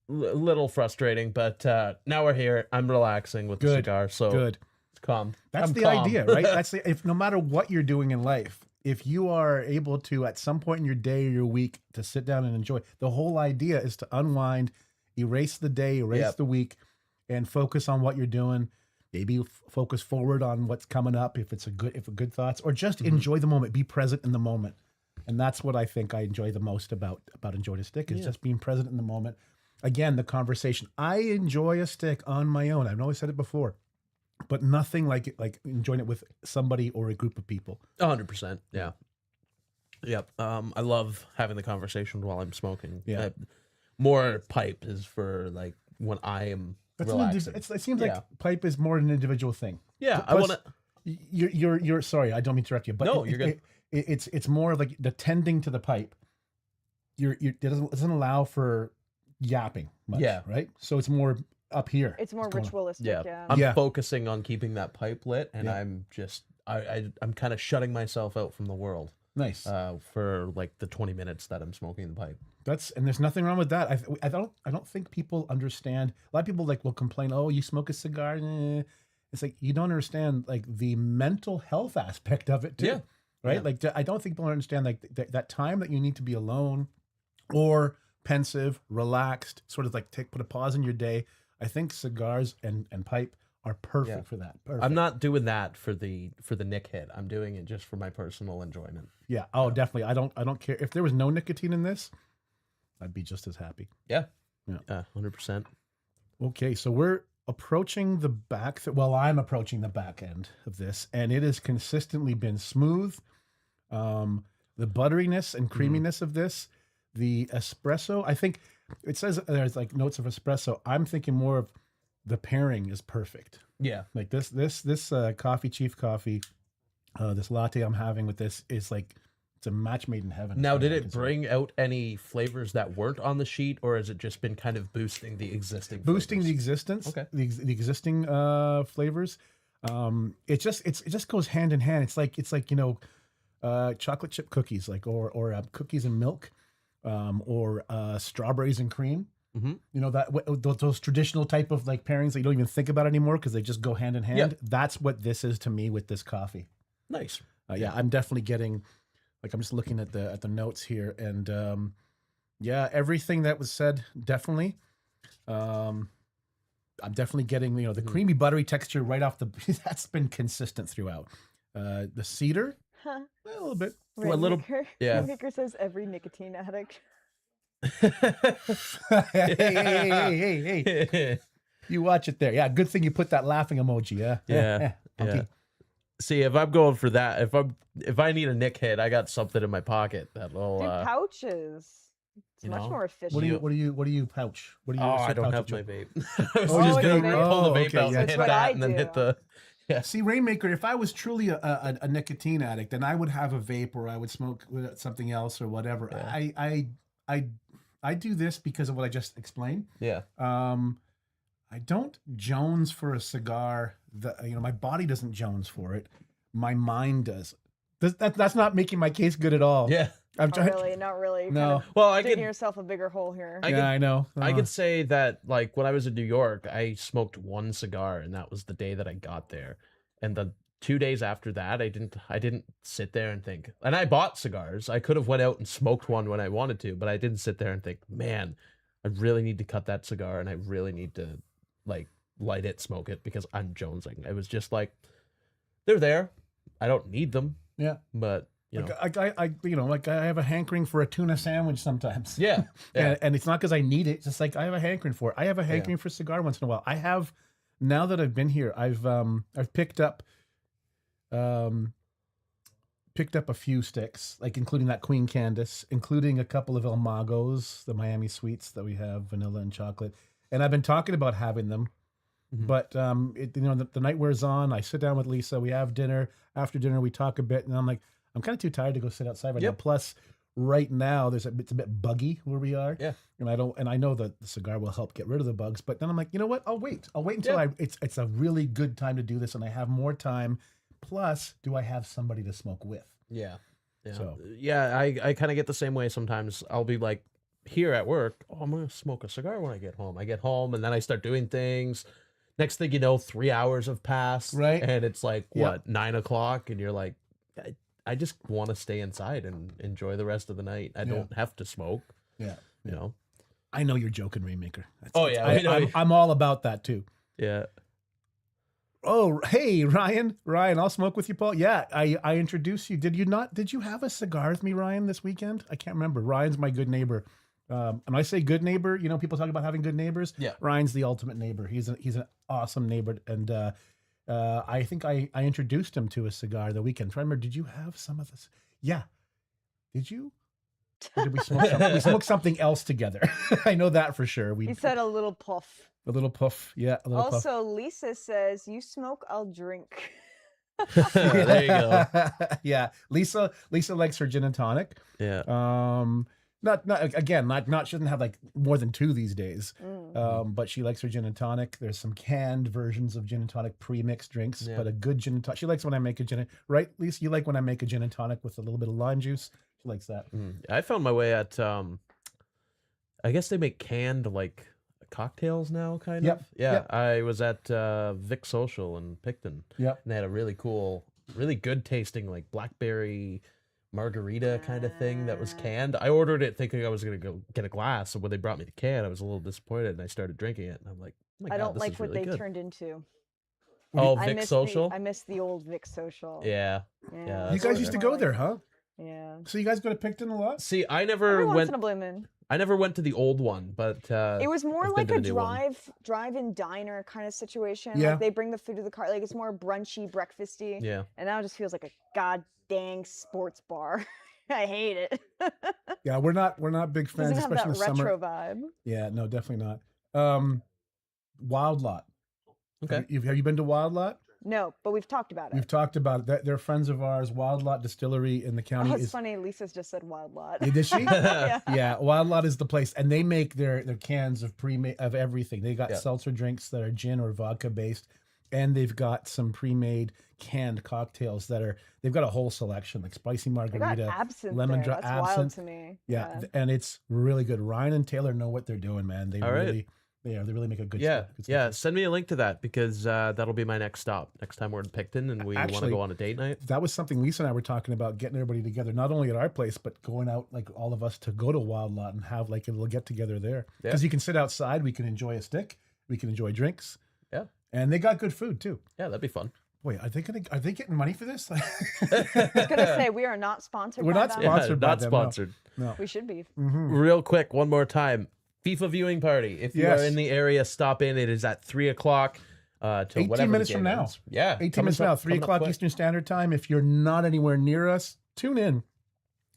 Speaker 3: little frustrating, but now we're here. I'm relaxing with the
Speaker 1: Good.
Speaker 3: cigar, so
Speaker 1: Good.
Speaker 3: it's calm.
Speaker 1: That's
Speaker 3: I'm
Speaker 1: the
Speaker 3: calm.
Speaker 1: idea, right? That's if no matter what you're doing in life, if you are able to at some point in your day or your week to sit down and enjoy, the whole idea is to unwind, erase the day, erase the week, and focus on what you're doing. Maybe focus forward on what's coming up if good thoughts, or just enjoy the moment, be present in the moment. And that's what I think I enjoy the most about Enjoy the Stick is just being present in the moment. Again, the conversation. I enjoy a stick on my own. I've always said it before, but nothing like enjoying it with somebody or a group of people.
Speaker 3: 100%. Yeah. Yep. I love having the conversation while I'm smoking.
Speaker 1: Yeah.
Speaker 3: More pipe is for like when I am relaxing.
Speaker 1: It seems like pipe is more an individual thing.
Speaker 3: Yeah, I
Speaker 1: Plus,
Speaker 3: want to.
Speaker 1: You're sorry, I don't mean to interrupt you, but
Speaker 3: No, you're good.
Speaker 1: It's more like the tending to the pipe. It doesn't allow for yapping much,
Speaker 3: Yeah.
Speaker 1: right? So it's more up here.
Speaker 2: It's more
Speaker 1: What's going on?
Speaker 2: ritualistic.
Speaker 3: Yeah,
Speaker 2: Yeah.
Speaker 3: I'm focusing on keeping that pipe lit, and I'm just I'm kind of shutting myself out from the world.
Speaker 1: Nice.
Speaker 3: For like the 20 minutes that I'm smoking the pipe.
Speaker 1: And there's nothing wrong with that. I don't think people understand. A lot of people will complain, "Oh, you smoke a cigar." It's like you don't understand like the mental health aspect of it too.
Speaker 3: Yeah.
Speaker 1: right?
Speaker 3: Yeah.
Speaker 1: Like I don't think people understand like that time that you need to be alone or pensive, relaxed, sort of like put a pause in your day. I think cigars and pipe are perfect for that. Perfect.
Speaker 3: I'm not doing that for the Nick hit. I'm doing it just for my personal enjoyment.
Speaker 1: Yeah. Oh, definitely. I don't care if there was no nicotine in this. I'd be just as happy.
Speaker 3: Yeah.
Speaker 1: Yeah.
Speaker 3: 100%.
Speaker 1: Okay, so we're approaching the back. Well, I'm approaching the back end of this, and it has consistently been smooth. The butteriness and creaminess of this, the espresso. I think it says there's like notes of espresso. I'm thinking more of the pairing is perfect.
Speaker 3: Yeah.
Speaker 1: Like this coffee, Chief Coffee, this latte I'm having with this is like it's a match made in heaven.
Speaker 3: Now, did it bring out any flavors that weren't on the sheet, or has it just been kind of boosting the existing?
Speaker 1: Boosting
Speaker 3: flavors?
Speaker 1: the existence,
Speaker 3: Okay.
Speaker 1: the existing flavors. It just goes hand in hand. It's like chocolate chip cookies, like or cookies and milk, or strawberries and cream.
Speaker 3: Mm-hmm.
Speaker 1: You know those traditional type of like pairings that you don't even think about anymore because they just go hand in hand.
Speaker 3: Yep.
Speaker 1: That's what this is to me with this coffee.
Speaker 3: Nice.
Speaker 1: Yeah, I'm definitely getting. Like I'm just looking at the notes here, and yeah, everything that was said definitely. I'm definitely getting the creamy buttery texture right off the. That's been consistent throughout. The cedar,
Speaker 2: Huh.
Speaker 1: a little bit.
Speaker 3: A little-
Speaker 2: Rainmaker.
Speaker 3: yeah.
Speaker 2: Rainmaker says every nicotine addict.
Speaker 1: Hey. You watch it there. Yeah, good thing you put that laughing emoji. Yeah.
Speaker 3: Yeah.
Speaker 1: Okay.
Speaker 3: Yeah. See, if I'm going for that, if I need a Nick hit, I got something in my pocket that'll.
Speaker 2: Dude, pouches. It's
Speaker 3: you
Speaker 2: much
Speaker 3: know,
Speaker 2: more efficient.
Speaker 1: What do you pouch? What do you?
Speaker 3: Oh,
Speaker 1: what's
Speaker 3: I
Speaker 1: your
Speaker 3: don't
Speaker 1: pouch
Speaker 3: have
Speaker 1: of
Speaker 3: my
Speaker 1: joy?
Speaker 3: vape. I was
Speaker 1: Oh,
Speaker 3: just
Speaker 1: you
Speaker 3: gonna
Speaker 1: vape.
Speaker 3: pull the
Speaker 1: Oh,
Speaker 3: vape
Speaker 1: okay,
Speaker 3: out
Speaker 1: yeah.
Speaker 3: and
Speaker 2: That's
Speaker 3: hit
Speaker 2: what
Speaker 3: that,
Speaker 2: I
Speaker 3: and then
Speaker 2: do.
Speaker 3: hit the. Yeah.
Speaker 1: See, Rainmaker, if I was truly a nicotine addict, then I would have a vape or I would smoke something else or whatever.
Speaker 3: Yeah.
Speaker 1: I do this because of what I just explained.
Speaker 3: Yeah.
Speaker 1: I don't Jones for a cigar. My body doesn't Jones for it. My mind does. That's not making my case good at all.
Speaker 3: Yeah.
Speaker 1: I'm
Speaker 2: Not
Speaker 1: trying.
Speaker 2: really, not really.
Speaker 1: No.
Speaker 2: Kind of
Speaker 3: Well, I
Speaker 2: digging
Speaker 3: could.
Speaker 2: yourself a bigger hole here.
Speaker 1: I know.
Speaker 3: I could say that, like, when I was in New York, I smoked one cigar, and that was the day that I got there. And the 2 days after that, I didn't sit there and think. And I bought cigars. I could have went out and smoked one when I wanted to, but I didn't sit there and think, man, I really need to cut that cigar, and I really need to, like, light it, smoke it, because I'm jonesing. It was just like, they're there. I don't need them.
Speaker 1: Yeah.
Speaker 3: But
Speaker 1: I have a hankering for a tuna sandwich sometimes.
Speaker 3: yeah. Yeah.
Speaker 1: And it's not because I need it. It's just like I have a hankering for it. I have a hankering for cigar once in a while. I have, now that I've been here, I've picked up a few sticks, like including that Queen Candace, including a couple of El Magos, the Miami Sweets that we have, vanilla and chocolate. And I've been talking about having them. But the night wears on. I sit down with Lisa. We have dinner. After dinner, we talk a bit, and I'm like, I'm kind of too tired to go sit outside right now. Plus, right now it's a bit buggy where we are.
Speaker 3: Yeah.
Speaker 1: And I know that the cigar will help get rid of the bugs. But then I'm like, you know what? I'll wait until it's a really good time to do this, and I have more time. Plus, do I have somebody to smoke with?
Speaker 3: Yeah. Yeah.
Speaker 1: So.
Speaker 3: Yeah, I kind of get the same way sometimes. I'll be like, here at work, I'm going to smoke a cigar when I get home. I get home, and then I start doing things. Next thing you know, 3 hours have passed.
Speaker 1: Right.
Speaker 3: And it's like, 9 o'clock? And you're like, I just want to stay inside and enjoy the rest of the night. I don't have to smoke.
Speaker 1: Yeah.
Speaker 3: You know?
Speaker 1: I know you're joking, Rainmaker. I'm all about that too.
Speaker 3: Yeah.
Speaker 1: Oh, hey, Ryan, I'll smoke with you, Paul. Yeah, I introduced you. Did you have a cigar with me, Ryan, this weekend? I can't remember. Ryan's my good neighbor. And I say good neighbor, people talk about having good neighbors.
Speaker 3: Yeah.
Speaker 1: Ryan's the ultimate neighbor. He's an awesome neighbor. And I think I introduced him to a cigar the weekend. Try to remember, did you have some of this? Yeah. Did you? Or did we smoke something? We smoked something else together. I know that for sure.
Speaker 2: He said a little puff.
Speaker 1: A little puff. Yeah, a little puff.
Speaker 2: Also, Lisa says, you smoke, I'll drink.
Speaker 3: There you go.
Speaker 1: Yeah. Lisa likes her gin and tonic.
Speaker 3: Yeah.
Speaker 1: Not shouldn't have like more than 2 these days. But she likes her gin and tonic. There's some canned versions of gin and tonic pre-mixed drinks, but a good gin and tonic. She likes when I make a gin, right? Lisa, you like when I make a gin and tonic with a little bit of lime juice. She likes that.
Speaker 3: I found my way at, I guess they make canned like cocktails now, kind of. Yeah.
Speaker 1: Yep.
Speaker 3: I was at Vic Social in Picton.
Speaker 1: Yep.
Speaker 3: And they had a really cool really good tasting, like blackberry margarita kind of thing that was canned. I ordered it thinking I was gonna go get a glass, and when they brought me the can, I was a little disappointed, and I started drinking it, and I'm like, oh my
Speaker 2: I
Speaker 3: God,
Speaker 2: don't
Speaker 3: this
Speaker 2: like
Speaker 3: is
Speaker 2: what
Speaker 3: really
Speaker 2: they
Speaker 3: good.
Speaker 2: turned into.
Speaker 3: Oh,
Speaker 2: I
Speaker 3: Vic
Speaker 2: miss
Speaker 3: Social.
Speaker 2: I miss the old Vic Social.
Speaker 3: Yeah.
Speaker 2: Yeah,
Speaker 1: You
Speaker 3: that's
Speaker 1: guys
Speaker 3: fair.
Speaker 1: used to go there, huh?
Speaker 2: Yeah.
Speaker 1: So you guys go to Picton a lot?
Speaker 3: See, I
Speaker 2: Every
Speaker 3: never
Speaker 2: once
Speaker 3: went.
Speaker 2: in a blue moon.
Speaker 3: I never went to the old one, but
Speaker 2: It was more
Speaker 3: I've been
Speaker 2: like
Speaker 3: to
Speaker 2: a
Speaker 3: the new one.
Speaker 2: drive-in diner kind of situation.
Speaker 1: Yeah.
Speaker 2: Like they bring the food to the car. Like it's more brunchy, breakfasty.
Speaker 3: Yeah.
Speaker 2: And now it just feels like a god dang sports bar. I hate it.
Speaker 1: Yeah, we're not big fans,
Speaker 2: Doesn't have
Speaker 1: especially in
Speaker 2: that
Speaker 1: the
Speaker 2: retro
Speaker 1: summer.
Speaker 2: vibe.
Speaker 1: Yeah, no, definitely not. Wild Lot.
Speaker 3: Okay.
Speaker 1: Have you been to Wild Lot?
Speaker 2: No, but we've talked about
Speaker 1: We've
Speaker 2: it.
Speaker 1: talked about it. They're friends of ours. Wild Lot Distillery in the county
Speaker 2: Oh, it's
Speaker 1: is.
Speaker 2: funny. Lisa's just said Wild Lot.
Speaker 1: Yeah, did she?
Speaker 2: Yeah.
Speaker 1: Yeah, Wild Lot is the place, and they make their cans of pre-made of everything. They got
Speaker 3: Yeah.
Speaker 1: seltzer drinks that are gin or vodka based, and they've got some pre-made canned cocktails that are. They've got a whole selection like spicy
Speaker 2: They got
Speaker 1: margarita,
Speaker 2: absinthe
Speaker 1: lemon
Speaker 2: there.
Speaker 1: drop,
Speaker 2: That's wild
Speaker 1: absinthe.
Speaker 2: to me.
Speaker 1: Yeah, and it's really good. Ryan and Taylor know what they're doing, man. They
Speaker 3: All right.
Speaker 1: really, they really make a good.
Speaker 3: Yeah,
Speaker 1: good
Speaker 3: yeah.
Speaker 1: stuff.
Speaker 3: Send me a link to that because that'll be my next stop. Next time we're in Picton and we want to
Speaker 1: Actually,
Speaker 3: go on a date night.
Speaker 1: That was something Lisa and I were talking about, getting everybody together, not only at our place, but going out, like all of us, to go to Wild Lot and have like a little get together there.
Speaker 3: Yeah.
Speaker 1: Because you can sit outside, we can enjoy a stick, we can enjoy drinks.
Speaker 3: Yeah.
Speaker 1: And they got good food too.
Speaker 3: Yeah, that'd be fun.
Speaker 1: Wait, are they getting money for this?
Speaker 2: I was gonna say we are not sponsored.
Speaker 1: We're
Speaker 2: by
Speaker 1: not
Speaker 2: them.
Speaker 1: sponsored by
Speaker 3: not
Speaker 1: them, no.
Speaker 3: sponsored.
Speaker 1: No.
Speaker 2: We should be.
Speaker 3: Real quick, one more time. FIFA viewing party. If you
Speaker 1: Yes.
Speaker 3: are in the area, stop in. It is at 3:00 till
Speaker 1: 18
Speaker 3: whatever
Speaker 1: minutes
Speaker 3: the
Speaker 1: from
Speaker 3: game
Speaker 1: now.
Speaker 3: ends. Yeah,
Speaker 1: 18
Speaker 3: coming
Speaker 1: minutes
Speaker 3: up-
Speaker 1: now, 3
Speaker 3: coming up
Speaker 1: o'clock
Speaker 3: quick.
Speaker 1: Eastern Standard Time. If you're not anywhere near us, tune in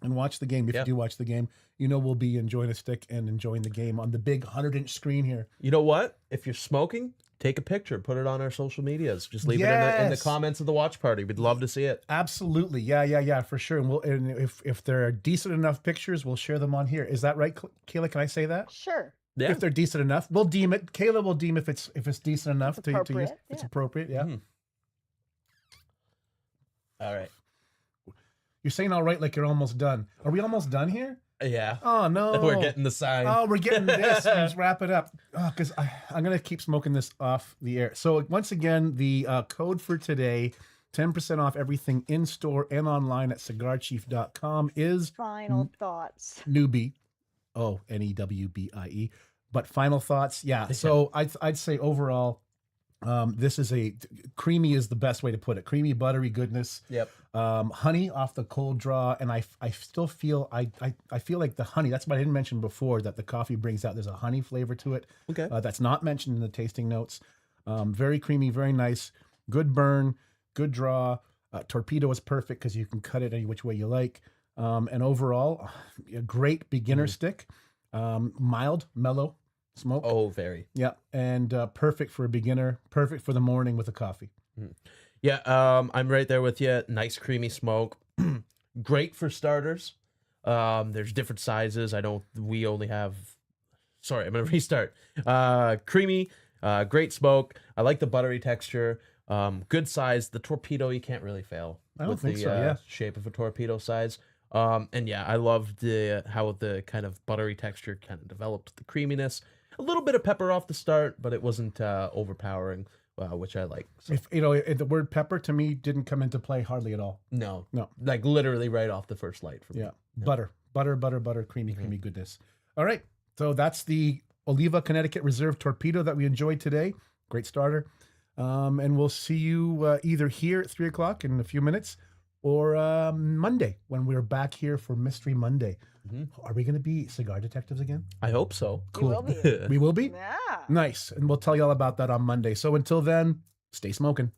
Speaker 1: and watch the game. If
Speaker 3: Yeah.
Speaker 1: you do watch the game, you know we'll be enjoying a stick and enjoying the game on the big 100-inch screen here.
Speaker 3: You know what? If you're smoking, take a picture, put it on our social medias. Just leave it in the
Speaker 1: Yes.
Speaker 3: comments of the watch party. We'd love to see it.
Speaker 1: Absolutely. Yeah, for sure. And if there are decent enough pictures, we'll share them on here. Is that right, Kayla? Can I say that?
Speaker 2: Sure.
Speaker 3: Yeah.
Speaker 1: If they're decent enough, we'll deem it. Kayla will deem if it's decent enough to use.
Speaker 2: appropriate,
Speaker 1: It's
Speaker 2: yeah.
Speaker 1: appropriate, yeah.
Speaker 3: Mhm. All right.
Speaker 1: You're saying all right like you're almost done. Are we almost done here?
Speaker 3: Yeah.
Speaker 1: Oh no.
Speaker 3: We're getting the sign.
Speaker 1: Oh, we're getting this. Let's wrap it up. Because I'm going to keep smoking this off the air. So once again, the code for today, 10% off everything in store and online at cigarchief.com is
Speaker 2: Final thoughts.
Speaker 1: newbie. Oh, NEWBIE. But final thoughts. Yeah. So I'd say overall, this is creamy is the best way to put it. Creamy, buttery goodness.
Speaker 3: Yep.
Speaker 1: Honey off the cold draw, and I still feel I feel like the honey. That's what I didn't mention before, that the coffee brings out. There's a honey flavor to it.
Speaker 3: Okay.
Speaker 1: That's not mentioned in the tasting notes. Very creamy, very nice. Good burn, good draw. Torpedo is perfect because you can cut it any which way you like. And overall, a great beginner stick. Mild, mellow smoke.
Speaker 3: Oh, very.
Speaker 1: Yeah, and perfect for a beginner. Perfect for the morning with a coffee.
Speaker 3: Yeah, I'm right there with you. Nice creamy smoke. Great for starters. There's different sizes. We only have. Sorry, I'm gonna restart. Creamy, great smoke. I like the buttery texture. Good size. The torpedo, you can't really fail.
Speaker 1: I don't
Speaker 3: with
Speaker 1: think
Speaker 3: the,
Speaker 1: so, yeah.
Speaker 3: shape of a torpedo size. And yeah, I loved how the kind of buttery texture kind of developed the creaminess. A little bit of pepper off the start, but it wasn't overpowering. Which I like. So,
Speaker 1: If the word pepper to me didn't come into play hardly at all.
Speaker 3: no,
Speaker 1: No.
Speaker 3: like literally right off the first light for me.
Speaker 1: Yeah. Butter, creamy, creamy goodness. All right. So that's the Oliva Connecticut Reserve Torpedo that we enjoyed today. Great starter. And we'll see you either here at 3 o'clock in a few minutes or Monday when we're back here for Mystery Monday. Are we going to be cigar detectives again?
Speaker 3: I hope so.
Speaker 2: You will be.
Speaker 1: We will be?
Speaker 2: Yeah.
Speaker 1: Nice. And we'll tell you all about that on Monday. So until then, stay smoking.